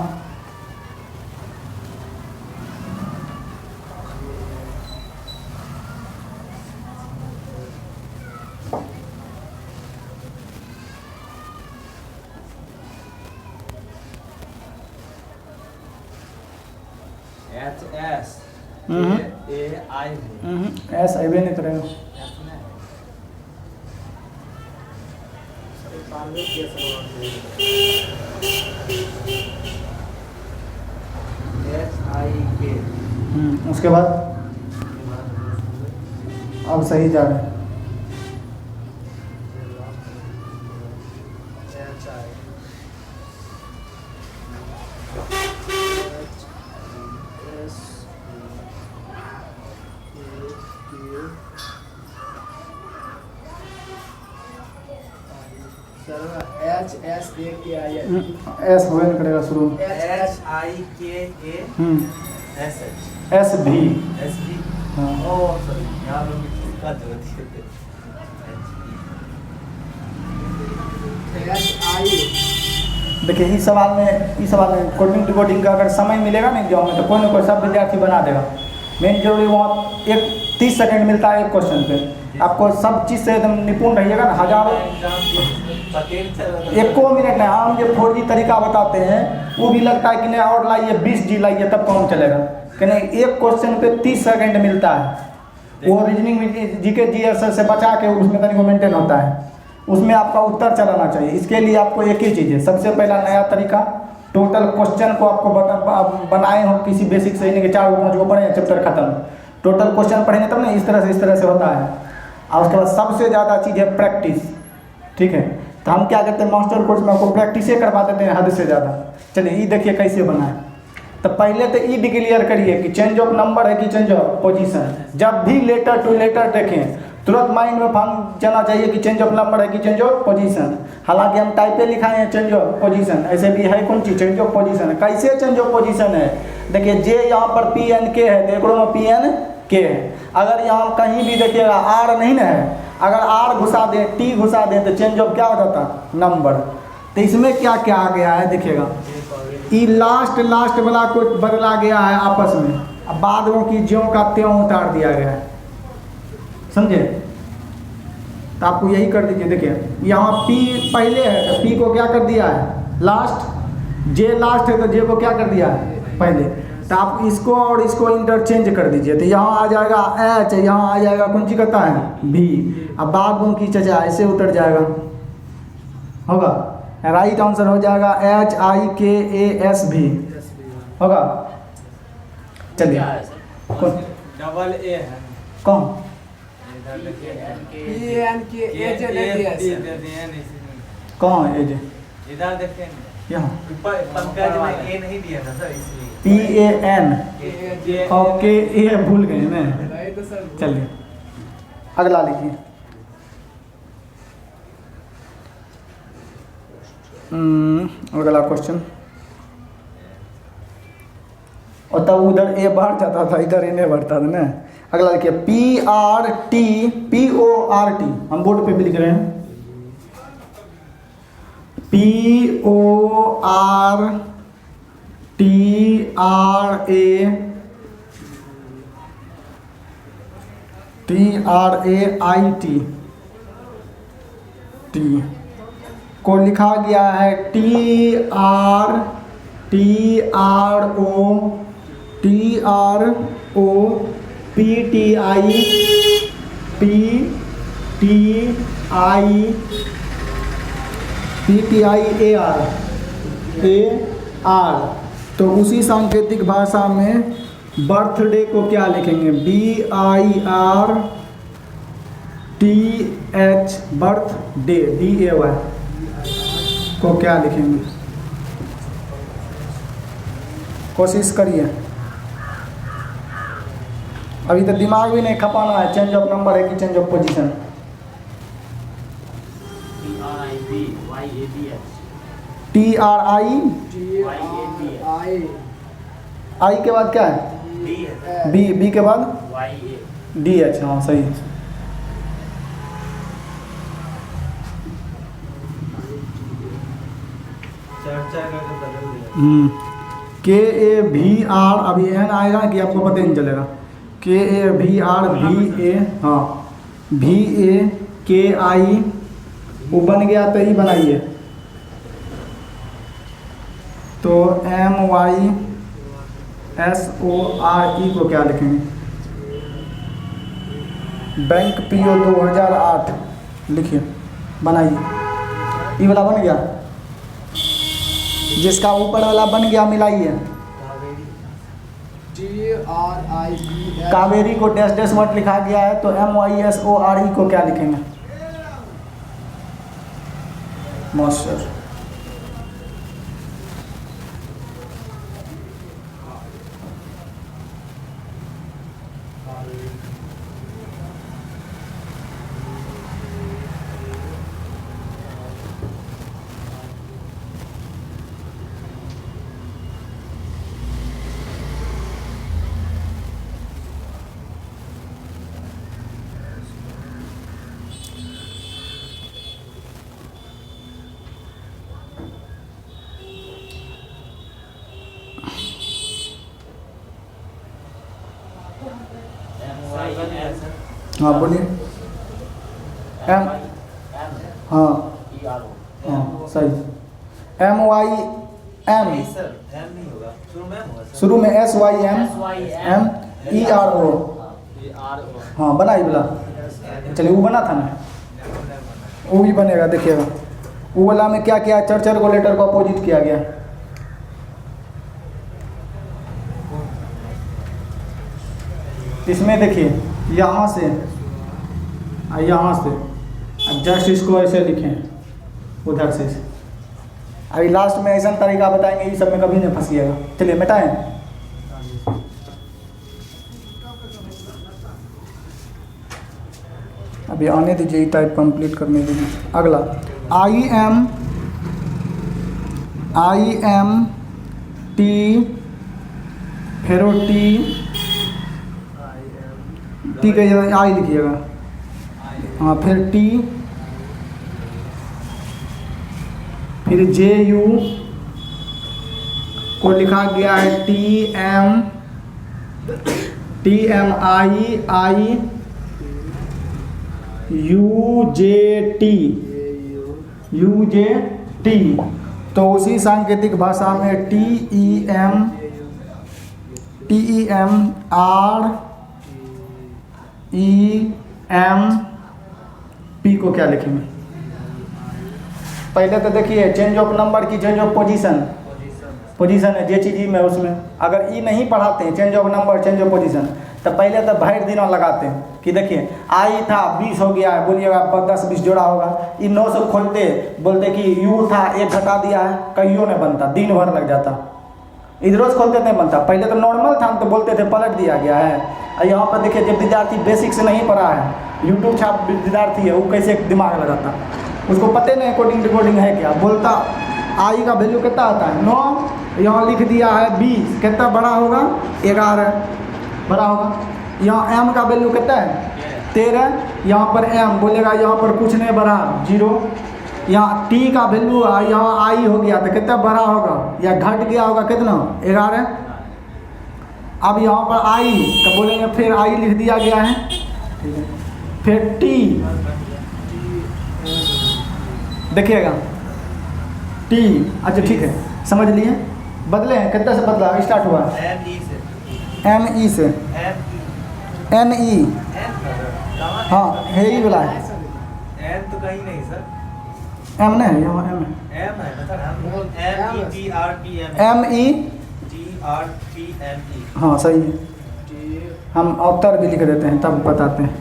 HS हम्म। AI ऐसा अबे नहीं करेगा। HIK उसके बाद अब सही जा रहे हैं। एस हो नहीं करेगा शुरू में। HIKA SH एस भी SV हाँ। Oh sorry यहाँ पे मुझे इसका जरूरत है देखिए इस सवाल में कोडिंग डिकोडिंग का अगर समय मिलेगा ना एग्जाम में तो कोई ना कोई सब विद्यार्थी बना देगा। मेन जरूरी वहाँ एक 30 सेकंड मिलता है एक क्वेश्चन पे। आपको सब चीज़ से एकदम निपुण रहिएगा ना। हजारों एक को मिनट नहीं, हम जो 4G तरीका बताते हैं वो भी लगता है कि नहीं और लाइए 20G लाइए तब काम चलेगा कि नहीं। एक क्वेश्चन पे 30 सेकंड मिलता है। वो रीजनिंग जीके जीएस से बचा के उसमें तनिक मेंटेन होता है, उसमें आपका उत्तर चलाना चाहिए। इसके लिए आपको एक ही चीज़ है, सबसे पहला नया तरीका टोटल क्वेश्चन को आपको बनाए हो किसी बेसिक से नहीं कि 4 5 को पढ़े चैप्टर खत्म। टोटल क्वेश्चन पढ़ेंगे तब ना इस तरह से होता है। और उसके बाद सबसे ज़्यादा चीज़ है प्रैक्टिस, ठीक है। तो हम क्या करते हैं मास्टर कोर्स में आपको प्रैक्टिस करवा देते हैं हद से ज़्यादा। चलिए ये देखिए कैसे बनाए। तो पहले तो ई डिक्लेयर करिए कि चेंज ऑफ नंबर है कि चेंज ऑफ पोजीशन। जब भी लेटर टू लेटर देखें तुरंत माइंड में फंक जाना चाहिए कि चेंज ऑफ नंबर है कि चेंज ऑफ पोजीशन। हालांकि हम टाइप पे लिखाए हैं चेंज ऑफ पोजीशन, ऐसे भी है कौन चीज़ चेंज ऑफ पोजीशन। कैसे चेंज ऑफ पोजीशन है देखिए, जे यहाँ पर PNK है तो एकड़ों में PNK है। अगर यहाँ कहीं भी देखिएगा R नहीं ना है, अगर R घुसा दें T घुसा दें तो चेंज ऑफ क्या हो जाता नंबर। तो इसमें क्या क्या आ गया है देखिएगा, ये लास्ट वाला को बदला गया है आपस में, अब बाद में की ज्यों का त्यों उतार दिया गया है, समझे। तो आपको यही कर दीजिए। देखिए यहाँ P पहले है तो P को क्या कर दिया है लास्ट, J लास्ट है तो J को क्या कर दिया है पहले। तो आप इसको और इसको इंटरचेंज कर दीजिए। तो यहाँ आ जाएगा H, यहाँ आ जाएगा कौन सी कहता है B। अब बाद में की चचा ऐसे उतर जाएगा, होगा राइट आंसर हो जाएगा HIKASV होगा। चलिए कौन डबल A है कौन कहाँ है ये इधर देखें यहाँ पंकज में A नहीं दिया था सर इसलिए PAN ओके ये भूल गए मैं। चलिए अगला लिखिए। अगला क्वेश्चन, और तब उधर ए बढ़ जाता था इधर ए नहीं बढ़ता था ना। अगला लिखिए PORT हम बोर्ड पे भी लिख रहे हैं TRAIT को लिखा गया है PTR। तो उसी सांकेतिक भाषा में बर्थडे को क्या लिखेंगे BIRTH बर्थडे DAY को क्या लिखेंगे, कोशिश करिए। अभी तो दिमाग भी नहीं खपाना है। चेंज ऑफ नंबर है कि चेंज ऑफ पोजीशन। TRI आई के बाद क्या है B के बाद DH। हाँ सही है। चर्चा करके बदल दिया। KAVR, अभी एन आएगा कि आपको पता ही नहीं चलेगा। KAVR VA, हाँ VAKI, वो बन गया तो ही बनाइए। तो MYSORE को क्या लिखेंगे? बैंक PO 2008 लिखिए, बनाइए। ये वाला बन गया, जिसका ऊपर वाला बन गया मिलाइए। कावेरी को डैश डैश मत लिखा गया है, तो MYSORE को क्या लिखेंगे? मॉइस्चर। हाँ बोलिए। एम, हाँ हाँ सही। MYM, सर एम नहीं होगा, शुरू में होगा सर। शुरू में SYM MERO, हाँ बना ही बोला। चलिए वो बना था ना, वो भी बनेगा, देखिएगा। वो वाला में क्या किया, चर को लेटर को अपोजिट किया गया। इसमें देखिए यहाँ से यहाँ से जस्ट इसको ऐसे लिखें उधर से। अभी लास्ट में ऐसा तरीका बताएंगे, ये सब में कभी नहीं फंसिएगा। चलिए मिटाएं। अभी आने दीजिए, टाइप कंप्लीट करने दीजिए। अगला IM T, फिर टी के जगह आई लिखिएगा, हाँ फिर T, फिर JU को लिखा गया है TMIUJT। तो उसी सांकेतिक भाषा में TEMREMP को क्या लिखेंगे? पहले तो देखिए चेंज ऑफ नंबर की चेंज ऑफ पोजीशन है जे चीज में, उसमें अगर ई नहीं पढ़ाते हैं change of number change of position, तो पहले तो भैर दिनों लगाते हैं कि देखिए आई था 20 हो गया है, बोलिएगा 10-20 जोड़ा होगा। ये 900 खोलते बोलते कि यू था 1 घटा दिया है, कहियो नहीं बनता, दिन भर लग जाता। इधरों से खोलते नहीं बनता। पहले तो नॉर्मल था, तो बोलते थे पलट दिया गया है। और यहाँ पर देखिए जब विद्यार्थी बेसिक से नहीं पढ़ा है, यूट्यूब छाप विद्यार्थी है, वो कैसे दिमाग लगाता, उसको पता नहीं कोडिंग डिकोडिंग है क्या। बोलता आई का वैल्यू कितना आता है 9, यहाँ लिख दिया है 20, कितना बड़ा होगा 11 बड़ा होगा। यहाँ m का वैल्यू कितना है 13, यहाँ पर m बोलेगा यहाँ पर कुछ नहीं बढ़ा 0। यहाँ t का वैल्यू यहाँ i हो गया तो कितना बड़ा होगा या घट गया होगा कितना 11। अब यहाँ पर i तो बोलेंगे फिर i लिख दिया गया है, फिर t देखिएगा t। अच्छा ठीक है समझ लिए, बदले हैं कितना से बदला, स्टार्ट हुआ ME से NE, हाँ है ही वाला है। एम तो कहीं नहीं सर, M नहीं है, यहाँ M है। एम है METRTME, हाँ सही है, हम अवतर भी लिख देते हैं तब बताते हैं।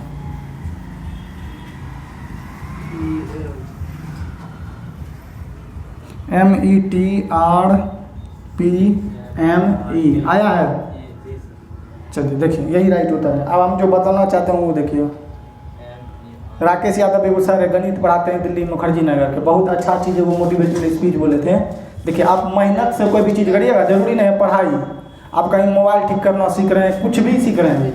METRPME आया है। चलिए देखिए यही राइट उत्तर है। अब हम जो बताना चाहते हैं वो देखिए। राकेश यादव बेगूसराय गणित पढ़ाते हैं दिल्ली मुखर्जी नगर के, बहुत अच्छा चीज़ है वो, मोटिवेशनल स्पीच बोले थे। देखिए आप मेहनत से कोई भी चीज़ करिएगा, जरूरी नहीं है पढ़ाई, आप कहीं मोबाइल ठीक करना सीख रहे हैं, कुछ भी सीख रहे हैं,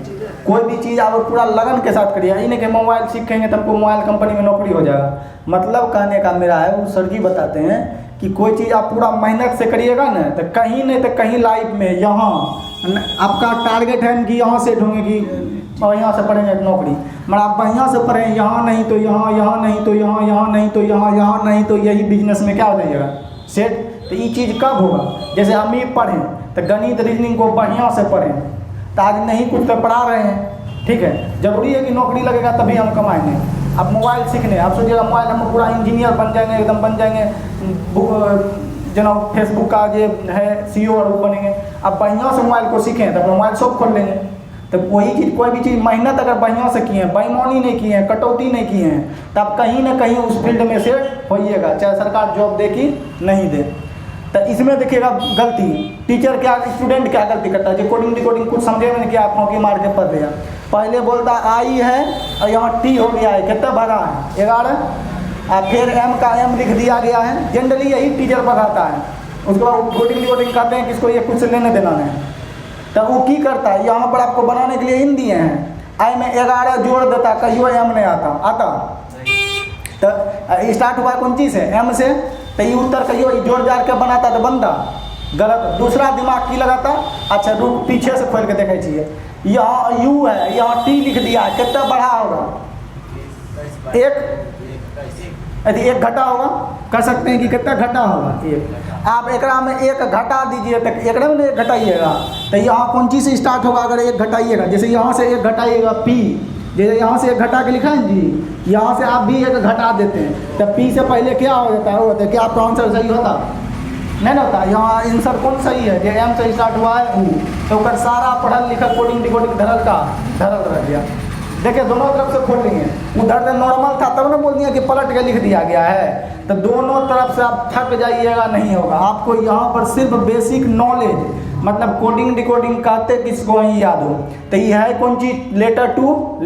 कोई भी चीज़ आप पूरा लगन के साथ करिए। ये नहीं कि मोबाइल सीखेंगे तो हमको मोबाइल कंपनी में नौकरी हो जाएगा। मतलब कहने का मेरा है, वो सर जी बताते हैं कि कोई चीज़ आप पूरा मेहनत से करिएगा ना तो कहीं नहीं तो कहीं लाइफ में यहाँ आपका टारगेट है कि यहाँ सेट होंगे कि और यहाँ से पढ़ेंगे नौकरी, मगर आप यहाँ से पढ़ें यहाँ नहीं तो यहाँ, यहाँ नहीं तो यहाँ, यहाँ नहीं तो यहाँ, यहाँ नहीं तो यही बिजनेस में क्या हो जाइएगा सेट। तो ये चीज़ कब होगा? जैसे हम ही पढ़ें तो गणित रीजनिंग को बढ़िया से पढ़ें, तो आज नहीं कुछ तो पढ़ा रहे हैं, ठीक है, ज़रूरी है कि नौकरी लगेगा तभी हम कमाएंगे। अब मोबाइल सीखने, आप सोचिएगा मोबाइल हम पूरा इंजीनियर बन जाएंगे, एकदम बन जाएंगे, जना फेसबुक का ये है CEO और वो बनेंगे। अब बढ़िया से मोबाइल को सीखें तो अपना मोबाइल शॉप खोल लेंगे। तो वही चीज़, कोई भी चीज़ मेहनत अगर बढ़िया से किए हैं, बेईमानी नहीं किए हैं, कटौती नहीं किए हैं, तो आप कहीं ना कहीं उस फील्ड में सेट होइएगा, चाहे सरकार जॉब दे कि नहीं दे। तो इसमें देखिएगा गलती टीचर क्या, स्टूडेंट क्या गलती करता है, जो कोडिंग डिकोडिंग कुछ समझे में नहीं किया, फौकी मार के पढ़ लिया। पहले बोलता आई है और यहाँ टी हो गया है, कितना भरा है 11, और फिर M का M लिख दिया गया है। जनरली यही टीचर पढ़ाता है। उसके बाद कोडिंग डिकोडिंग कहते हैं कि इसको ये कुछ लेने देना नहीं। तो वो की करता है, यहाँ पर आपको बनाने के लिए इन दिए हैं, आई में 11 जोड़ देता, कहियो M नहीं आता। तो स्टार्ट हुआ कौन चीज़ से, M से, तो ये उत्तर कहियो जोड़ जाड़ के बनाता तो बनता गलत। दूसरा दिमाग की लगाता, अच्छा रुक पीछे से खोल के देखे चाहिए, यहाँ U है, यहाँ T लिख दिया, कितना बढ़ा होगा, यदि एक घटा होगा, कर सकते हैं कि कितना घटा होगा, एक। आप एक में एक घटा दीजिए तो एक में एक घटाइएगा, तो यहाँ कौन चीज़ से स्टार्ट होगा अगर एक घटाइएगा, जैसे यहाँ से एक घटाइएगा P, जैसे यहाँ से एक घटा के लिखा है जी, यहाँ से आप भी एक घटा देते हैं, तो P से पहले क्या हो जाता है, वो होता है कि आपका आंसर सही होता नहीं होता। यहाँ आंसर कौन सही है, जो M से स्टार्ट हुआ है U, तो कर सारा पढ़ल लिखल कोडिंग डिकोडिंग धरल रह गया। देखिए दोनों तरफ से खोल लेंगे, उधर से नॉर्मल था तब ना बोल दिया कि पलट के लिख दिया गया है, तो दोनों तरफ से आप थक जाइएगा, नहीं होगा। आपको यहाँ पर सिर्फ बेसिक नॉलेज, मतलब कोडिंग डिकोडिंग कहते किसको ही याद हो, तो ये है कौन चीज, लेटर टू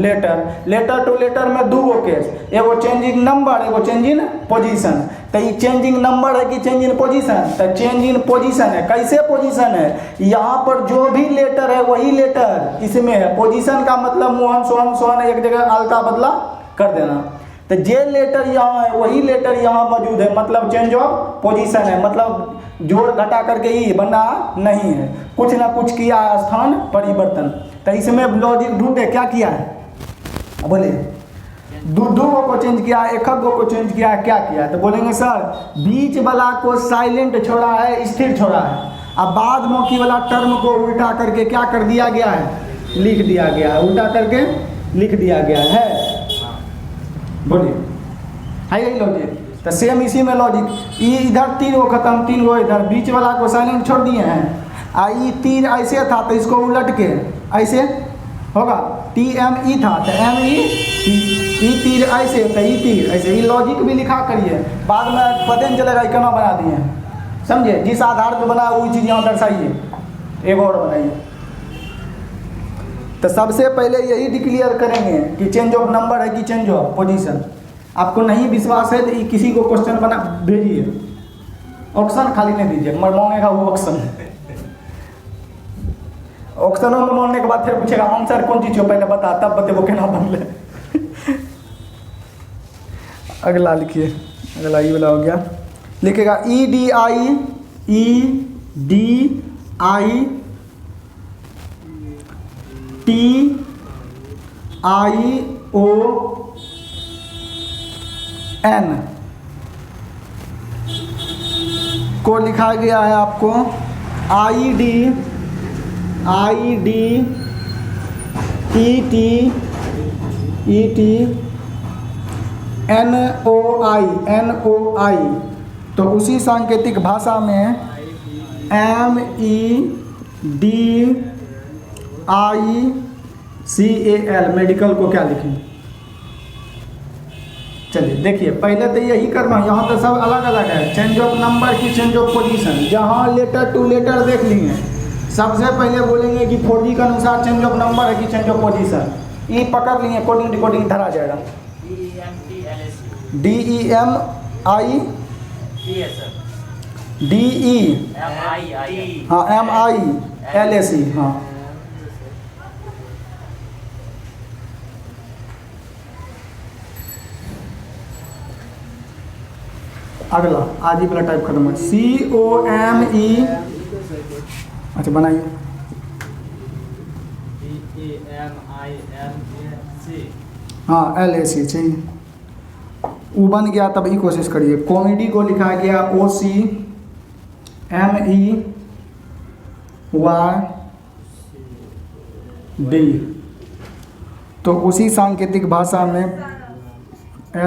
लेटर में दो गो केस, एगो चेंजिंग नंबर, एगो चेंजिंग पोजीशन। तो ये चेंजिंग नंबर है कि चेंज इन पोजीशन, तो चेंज इन पोजीशन है। कैसे पोजीशन है, यहाँ पर जो भी लेटर है वही लेटर इसमें है। पोजीशन का मतलब मोहन सोहन एक जगह अलता बदला कर देना, तो जे लेटर यहाँ है वही लेटर यहाँ मौजूद है, मतलब चेंज ऑफ पोजीशन है, मतलब जोड़ घटा करके ही बना नहीं है, कुछ ना कुछ किया है, स्थान परिवर्तन। तो इसमें लॉजिक ढूंढे क्या किया है, बोलिए दो गो को चेंज किया है, एक गो को चेंज किया है, क्या किया है, तो बोलेंगे सर बीच वाला को साइलेंट छोड़ा है, स्थिर छोड़ा है, अब बाद मौकी वाला टर्म को उल्टा करके क्या कर दिया गया है, लिख दिया गया है, उल्टा करके लिख दिया गया है। बोलिए है यही लॉजिक। तो सेम इसी में लॉजिक, ये इधर 3 गो खत्म, 3 गो इधर, बीच वाला को साइलेंट छोड़ दिए हैं, ये तीर ऐसे था तो इसको उलट के ऐसे होगा, TME था तो ME, ई तीर ऐसे तो ई तीर ऐसे, ये लॉजिक भी लिखा करिए, बाद में पता नहीं चलेगा केना बना दिए, समझे। जिस आधार पर बना वही चीज़ यहाँ दर्शाइए, एक और बनाइए। तो सबसे पहले यही डिक्लेयर करेंगे कि चेंज ऑफ नंबर है कि चेंज ऑफ पोजीशन। आपको नहीं विश्वास है तो किसी को क्वेश्चन बना भेजिए, ऑप्शन खाली नहीं दीजिए, मगर मांगेगा वो ऑप्शन, ऑप्शनों में मांगने के बाद फिर पूछेगा आंसर कौन चीज़ हो पहले बता, तब बतेबो केना बनले। अगला लिखिए, अगला ये वाला हो गया, लिखेगा EDI TION को लिखा गया है आपको ID NOI, तो उसी सांकेतिक भाषा में MEDICAL मेडिकल को क्या लिखें। चलिए देखिए, पहले तो यही करना, यहाँ तो सब अलग अलग है, चेंज ऑफ नंबर की चेंज ऑफ पोजीशन, जहाँ लेटर टू लेटर देख लिए। सबसे पहले बोलेंगे कि 4G के अनुसार चेंज ऑफ नंबर है कि चेंज ऑफ पोजीशन, ये पकड़ लिए, कोडिंग डिकोडिंग धरा जाएगा। DEMI हाँ MILAC हाँ। अगला आज ही वाला टाइप खत्म है। COME, अच्छा बनाइए। हाँ LAC चाहिए, वो बन गया, तब ही कोशिश करिए। कॉमेडी को लिखा गया OCMEYD, तो उसी सांकेतिक भाषा में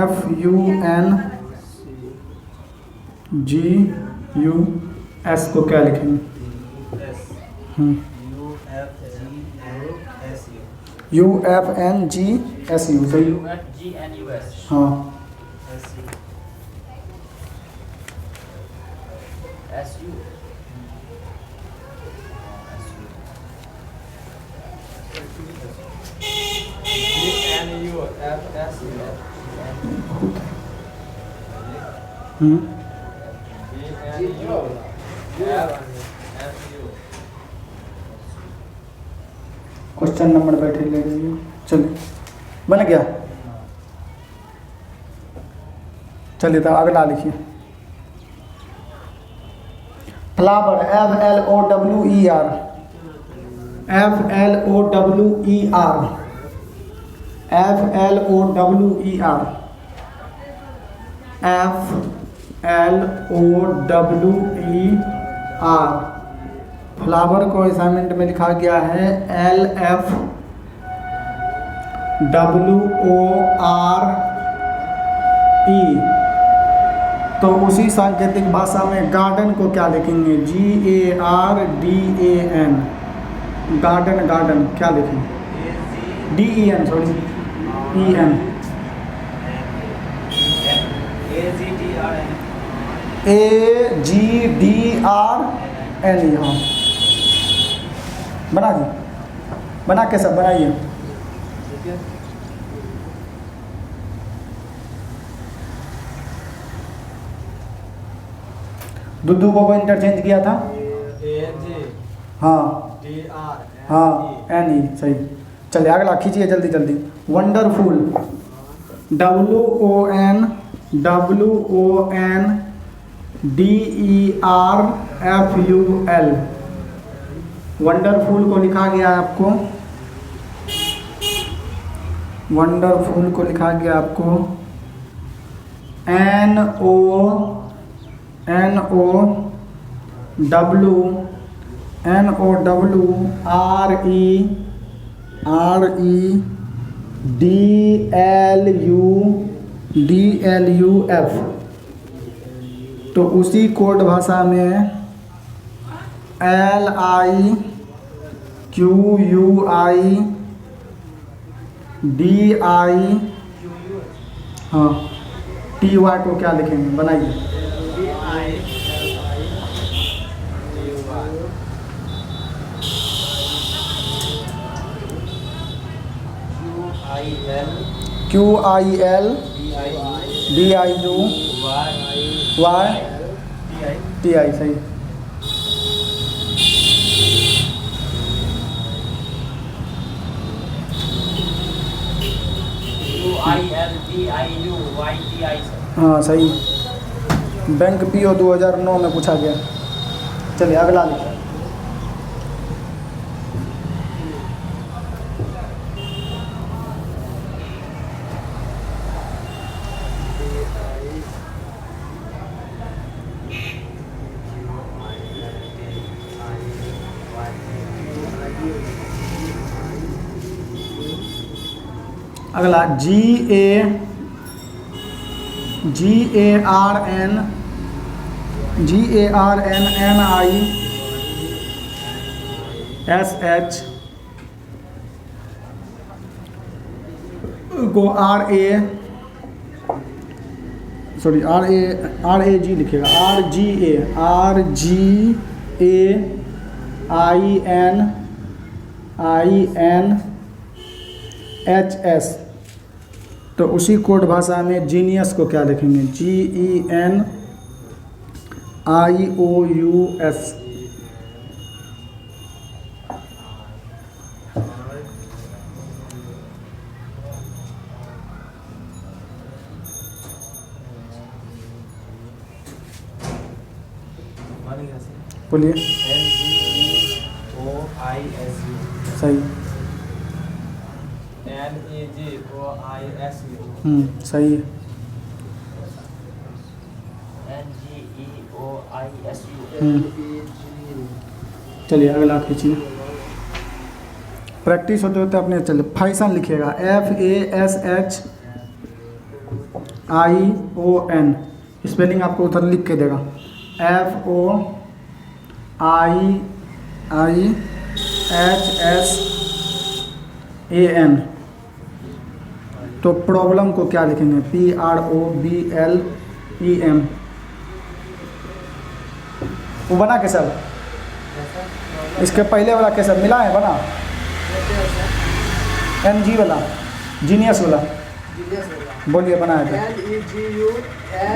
FUNGUS को क्या लिखेंगे? UFNGSU, सही। हाँ क्वेश्चन नंबर बैठे ले लीजिए। चलिए बन गया, चलिए तो अगला लिखिए। Flower FLOWER, FLOWER, FLOWER, FLOWER। Flower को असाइनमेंट में लिखा गया है LFWORE, तो उसी सांकेतिक भाषा में गार्डन को क्या लिखेंगे? GARDAN, गार्डन, गार्डन क्या लिखेंगे? DEN, sorry EN, AGDRN। हाँ बना दी, बना के सब बनाइए। दुद्दू को इंटरचेंज किया था। हाँ हाँ NE, सही। चलिए अगला खींचिए जल्दी जल्दी। वंडरफुल, WONDERFUL, वंडरफुल को लिखा गया है आपको, वंडरफुल को लिखा गया आपको NOWREDLUF, तो उसी कोड भाषा में LIQUIDI, हाँ TY को क्या लिखेंगे? बनाइए। QILDIUYTI, सही। हाँ सही, बैंक PO 2009 में पूछा गया। चलिए अगला लिखिए। अगला GARNNISH को RAG लिखेगा, RGAININHS, तो उसी कोड भाषा में जीनियस को क्या लिखेंगे? GENIOUS, बोलिए। NGEOISU सही। NAJOISU सही है। NGEOISU चलिए अगला खींचिए। प्रैक्टिस होते होते अपने चलिए। फाइसन लिखिएगा, FASHION, स्पेलिंग आपको उधर लिख के देगा, FOIIHSAN। तो प्रॉब्लम को क्या लिखेंगे, PROBLEM। वो बना के सब, इसके पहले वाला कैसा मिला है बना, NG वाला, जीनियस वाला, बोलिए बनाया था।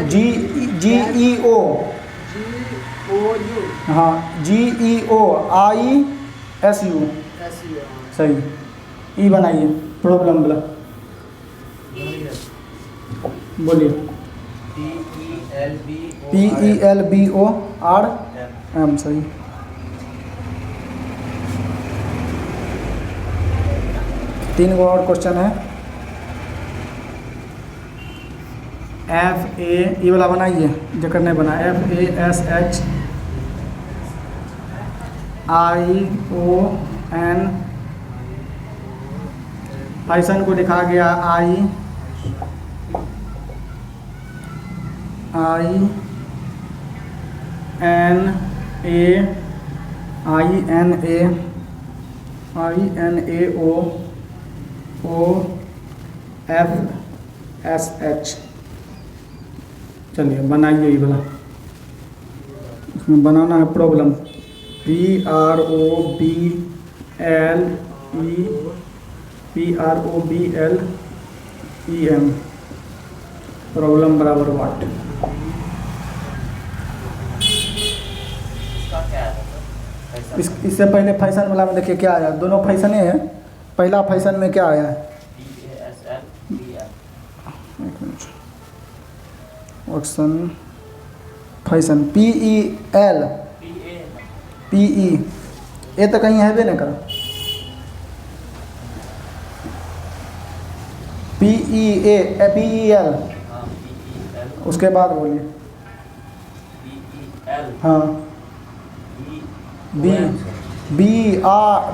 GEO, हाँ GEOISU, सही। ई बनाइए प्रॉब्लम वाला, बोलिए। PELBORM, सही। तीन गो और क्वेश्चन है। FA, ये वाला बनाइए जकर नहीं बना, FASHION, फाइसन को लिखा गया INAOFSH। चलिए बनाइए ये वाला, इसमें बनाना है प्रॉब्लम, PROBLEM, प्रॉब्लम बराबर वाट। इससे पहले फैशन वाला में देखिए क्या आया, दोनों फैशने हैं। पहला फैशन में क्या आया है, ऑप्शन फैशन PEL, PE, ये तो कहीं है भी नहीं करा, PEL, उसके बाद बोलिए। हाँ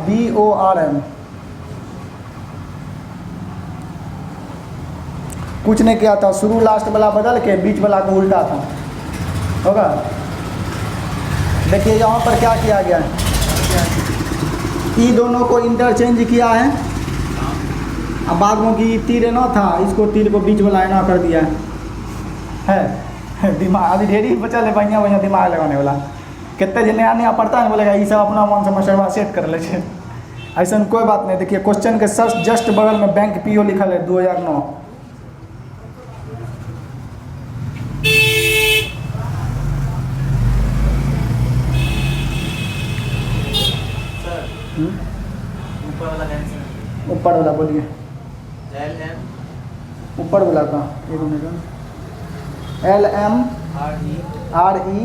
BORM, कुछ नहीं किया था, शुरू लास्ट वाला बदल के बीच वाला को उल्टा था, होगा। देखिए यहाँ पर क्या किया गया है, ई दोनों को इंटरचेंज किया है। अब बाद में कि तीर ना था, इसको तीर को बीच वाला ना कर दिया है। दिमाग अभी ढेरी बचल है, बढ़िया बढ़िया दिमाग लगाने वाला। कितने जो नया नया पढ़ता है बोलेगा ये सब अपना मन से मशरवा सेट कर ले, ऐसा कोई बात नहीं। देखिए क्वेश्चन के जस्ट बगल में बैंक PO लिखल है 2009। ऊपर वाला बोलिए, ऊपर वाला का एक मिनट, LM RE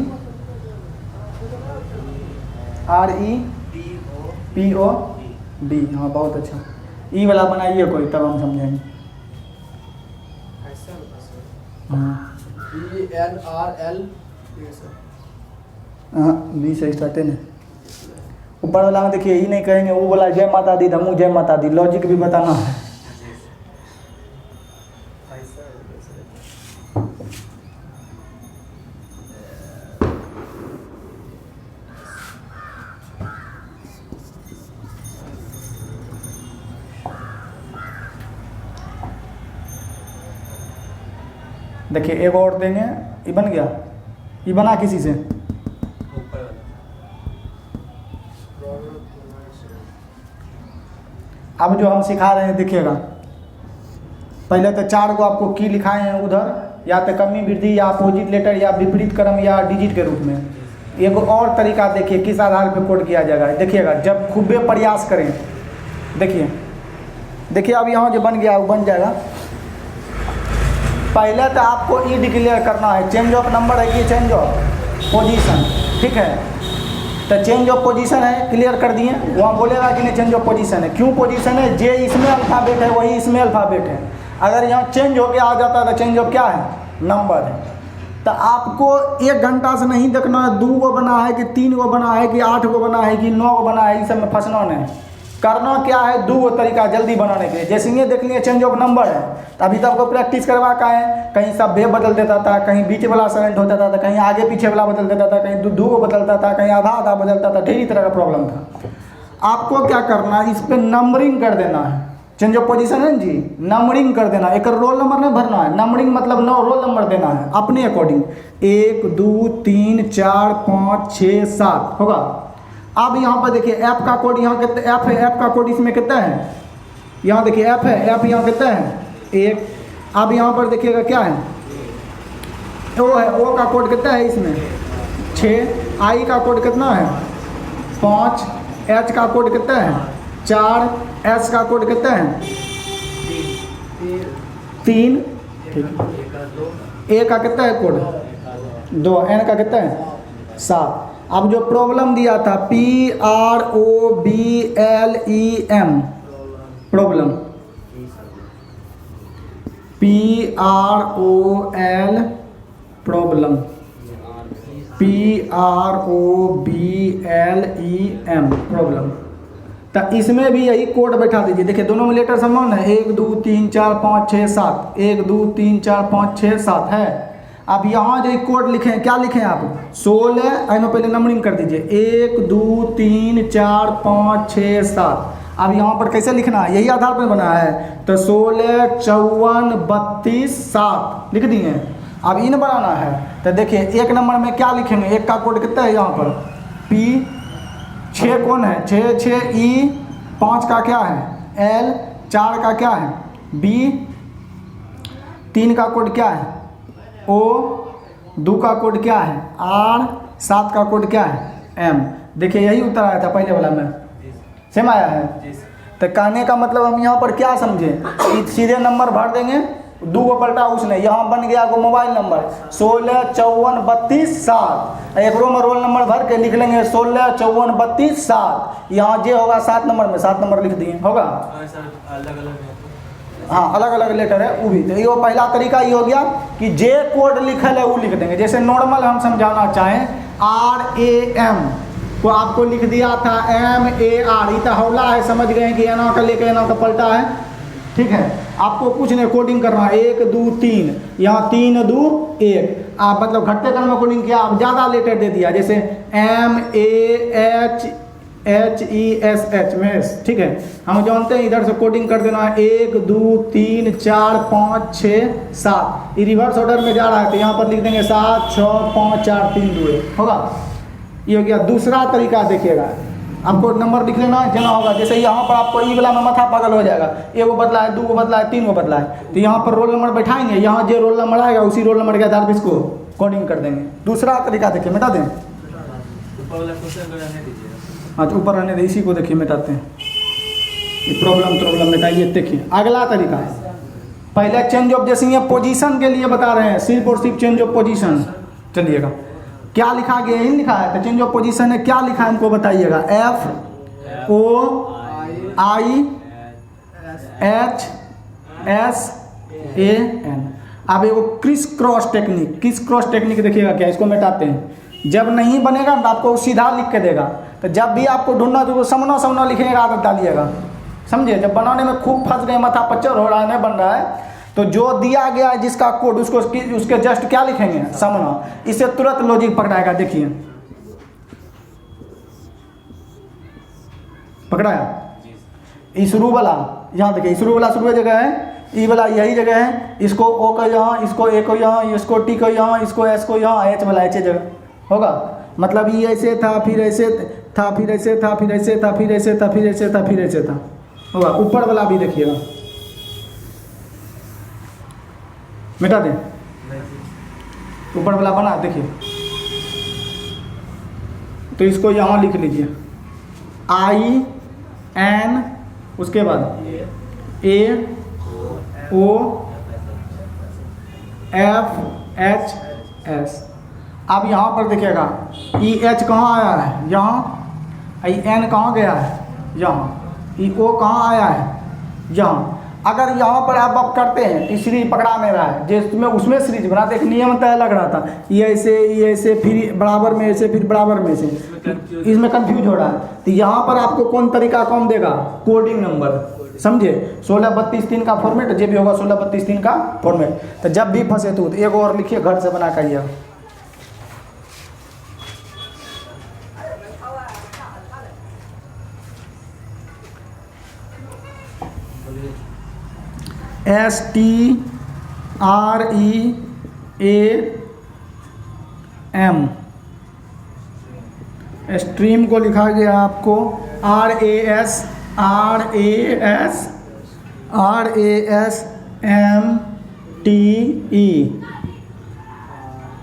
POD, हाँ बहुत अच्छा। ई वाला बनाइए कोई, तब हम समझेंगे। ENRL, हाँ बी से स्टार्ट है ना। ऊपर वाला में देखिए, ये नहीं कहेंगे वो बोला जय माता दी, धमू जय माता दी, लॉजिक भी बताना है। देखिए एक और देंगे, ये बन गया, ये बना किसी से। अब जो हम सिखा रहे हैं देखिएगा, पहले तो 4 को आपको की लिखाए हैं उधर, या तो कमी वृद्धि या अपोजिट लेटर या विपरीत क्रम या डिजिट के रूप में। एक और तरीका देखिए किस आधार पर कोड किया जाएगा, देखिएगा जब खूबे प्रयास करें। देखिए अब यहाँ जो बन गया वो बन जाएगा। पहले तो आपको ई डिक्लेयर करना है, चेंज ऑफ नंबर है कि चेंज ऑफ पोजीशन, ठीक है। तो चेंज ऑफ पोजीशन है, क्लियर कर दिए। वहाँ बोलेगा कि नहीं चेंज ऑफ पोजीशन है, क्यों पोजीशन है, जे इसमें अल्फ़ाबेट है वही इसमें अल्फ़ाबेट है। अगर यहाँ चेंज होके आ जाता है तो चेंज ऑफ क्या है, नंबर है। तो आपको 1 घंटा से नहीं देखना है 2 गो बना है कि 3 गो बना है कि 8 गो बना है कि 9 गो बना है, इस सब में फंसना नहीं। करना क्या है, 2 गो तरीका जल्दी बनाने के लिए। जैसे ये देख लिए चेंज ऑफ नंबर है, तो अभी तक आपको प्रैक्टिस करवा का है, कहीं सब बे बदल देता था, कहीं बीच वाला सेलेंट होता था, कहीं आगे पीछे वाला बदल देता था, कहीं 2 गो बदलता था, कहीं आधा आधा बदलता था, ढेरी तरह का प्रॉब्लम था। आपको क्या करना है, इस पर नंबरिंग कर देना है। चेंज ऑफ पोजीशन है जी, नंबरिंग कर देना, एक रोल नंबर नहीं भरना है, नंबरिंग मतलब 9 रोल नंबर देना है अपने अकॉर्डिंग, 1 2 3 4 5 6 7 होगा। अब यहाँ पर देखिए एफ का कोड, यहाँ कितना एफ है, एफ का कोड इसमें कितना है, यहाँ देखिए एफ है, एफ यहाँ कितना है 1। अब यहाँ पर देखिएगा क्या है, ओ है, ओ का कोड कितना है इसमें 6, आई का कोड कितना है 5, एच का कोड कितना है 4, एस का कोड कितना है 3, ए का कितना है कोड 2, एन का कितना है 7। अब जो प्रॉब्लम दिया था PROBLEM, problem PROL, problem PROBLEM, problem. तो इसमें भी यही कोड बैठा दीजिए। देखिए दोनों में लेटर समान है, 1 2 3 4 5 6 7, 1 2 3 4 5 6 7 है। अब यहाँ जो कोड लिखे हैं, क्या लिखे हैं आप 16, में पहले नंबरिंग कर दीजिए 1 2 3 4 5 6 7। अब यहाँ पर कैसे लिखना है, यही आधार पर बना है, तो 16 54 32 7 लिख दिए। अब इन बनाना है, तो देखिए 1 नंबर में क्या लिखेंगे, 1 का कोड कितना है यहाँ पर P, 6 कौन है 6 6 E, 5 का क्या है L, 4 का क्या है B, 3 का कोड क्या है O, 2 का कोड क्या है R, 7 का कोड क्या है M। देखिए यही उत्तर आया था पहले वाला में, सेम आया है। तो कहने का मतलब हम यहाँ पर क्या समझे, सीधे नंबर भर देंगे, 2 को पलटा उसने, यहाँ बन गया को मोबाइल नंबर 16 54 32 7। एक रो में रोल नंबर भर के लिख लेंगे 16 54 32 7। यहाँ जे होगा 7 नंबर में 7 नंबर लिख दिए, होगा। हाँ अलग अलग लेटर है वो भी। तो ये पहला तरीका ये हो गया कि जे कोड लिखल है वो लिख देंगे। जैसे नॉर्मल हम समझाना चाहें RAM को आपको लिख दिया था MAR, ये तो हौला है, समझ गए कि एना का लेकर एना का पलटा है, ठीक है। आपको कुछ नहीं कोडिंग करना है, 1 2 3, यहाँ 3 2 1। आप मतलब घटते क्रम में कोडिंग किया, आप ज़्यादा लेटर दे दिया, जैसे MAHESH में, ठीक है। हम जानते हैं इधर से कोडिंग कर देना है 1 2 3 4 5 6 7। ये रिवर्स ऑर्डर में जा रहा है, तो यहाँ पर लिख देंगे 7 6 5 4 3 2 1, होगा। ये हो गया। दूसरा तरीका देखिएगा, आपको नंबर लिख लेना जना होगा। जैसे यहाँ पर आपको ई वाला में माथा पागल हो जाएगा, 1 गो बदला है 2 गो बदला है 3 गो बदला है, तो यहाँ पर रोल नंबर बैठाएंगे, यहाँ जो रोल नंबर आएगा उसी रोल नंबर के आधार पर इसको कोडिंग कर देंगे। दूसरा तरीका देखिए, मिटा दें। हाँ तो ऊपर रहने दे, इसी को देखिए मिटाते हैं। ये प्रॉब्लम मिटाइए। देखिए अगला तरीका, पहले चेंज ऑफ, जैसे ये पोजीशन के लिए बता रहे हैं, सिर्फ और सिर्फ चेंज ऑफ पोजीशन। चलिएगा क्या लिखा गया, यही लिखा है, तो चेंज ऑफ पोजीशन है, क्या लिखा है हमको बताइएगा, FOISSAN। अब एगो क्रिस क्रॉस टेक्निक देखिएगा क्या, इसको मिटाते हैं। जब नहीं बनेगा तो आपको सीधा लिख के देगा, तो जब भी आपको ढूंढना तो समना लिखने का आदत डालिएगा, समझिए। जब बनाने में खूब फंस गए, माथा पच्चर हो रहा है, नहीं बन रहा है, तो जो दिया गया है जिसका कोड उसको उसके जस्ट क्या लिखेंगे, समना। इससे तुरंत लॉजिक पकड़ाएगा। देखिए पकड़ाया, शुरू वाला यहाँ देखिए, शुरू वाला शुरू जगह है, ई वाला यही जगह है, इसको ओ का यहाँ, इसको ए को यहाँ, इसको टी को यहाँ, इसको एस को यहाँ, एच वाला एच जगह होगा। मतलब ये ऐसे था, फिर ऐसे था, फिर ऐसे था, फिर ऐसे था, फिर ऐसे था, फिर ऐसे था, फिर ऐसे था, होगा। ऊपर वाला भी देखिएगा, मिटा दें। ऊपर वाला बना देखिए, तो इसको यहाँ लिख लीजिए IN, उसके बाद AOFHS, अब यहाँ पर देखिएगा ई एच कहाँ आया है, यहाँ। ई एन कहाँ गया है, यहाँ। ई ओ कहाँ आया है, यहाँ। अगर यहाँ पर आप अब करते हैं तो सीरीज पकड़ा में रहा है, जिसमें उसमें सीरीज बनाते एक नियम तय लग रहा था, ये ऐसे फिर बराबर में ऐसे फिर बराबर में से, इसमें कंफ्यूज हो रहा है। तो यहाँ पर आपको कौन तरीका कौन देगा, कोडिंग नंबर, समझे। 1632 का फॉर्मेट जो भी होगा 1632 का फॉर्मेट। तो जब भी फंसे तो एक और लिखिए घर से बना कर आइए। STREAM, स्ट्रीम को लिखा गया आपको RASMTE।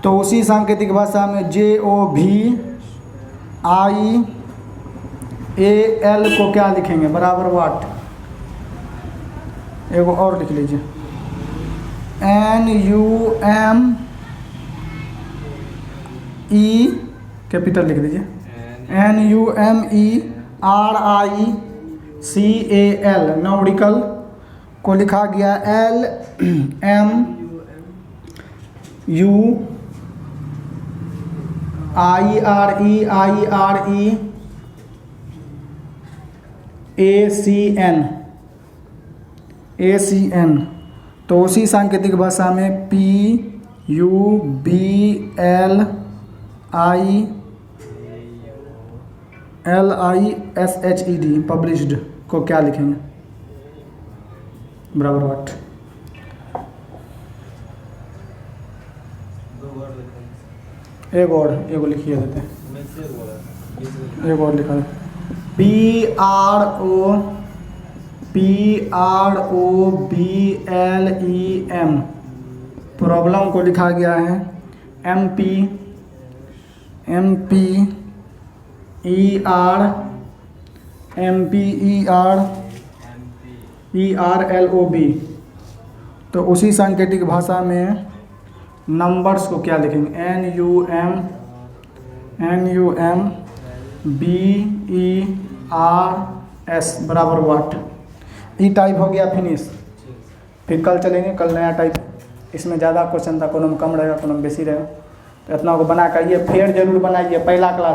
तो उसी सांकेतिक भाषा में JOVIAL को क्या लिखेंगे, बराबर वाट। एगो और लिख लीजिए NUME, कैपिटल लिख दीजिए, NUMERICAL, नॉर्डिकल को लिखा गया LMUIREACN। तो उसी सांकेतिक भाषा में PUBLISHED, पब्लिश्ड को क्या लिखेंगे, बराबर वाट। एगो लिखिए देते हैं, एक और लिखा है PROBLEM, प्रॉब्लम को लिखा गया है MEPERLOB। तो उसी सांकेतिक भाषा में नंबर्स को क्या लिखेंगे, NUMBERS, बराबर वाट। ई टाइप हो गया फिनिश। फिर कल चलेंगे, कल नया टाइप, इसमें ज़्यादा क्वेश्चन था, कोनो में कम रहेगा कोनो में बेसी रहेगा। तो इतना को बना कर ये फेर जरूर बनाइए, पहला क्लास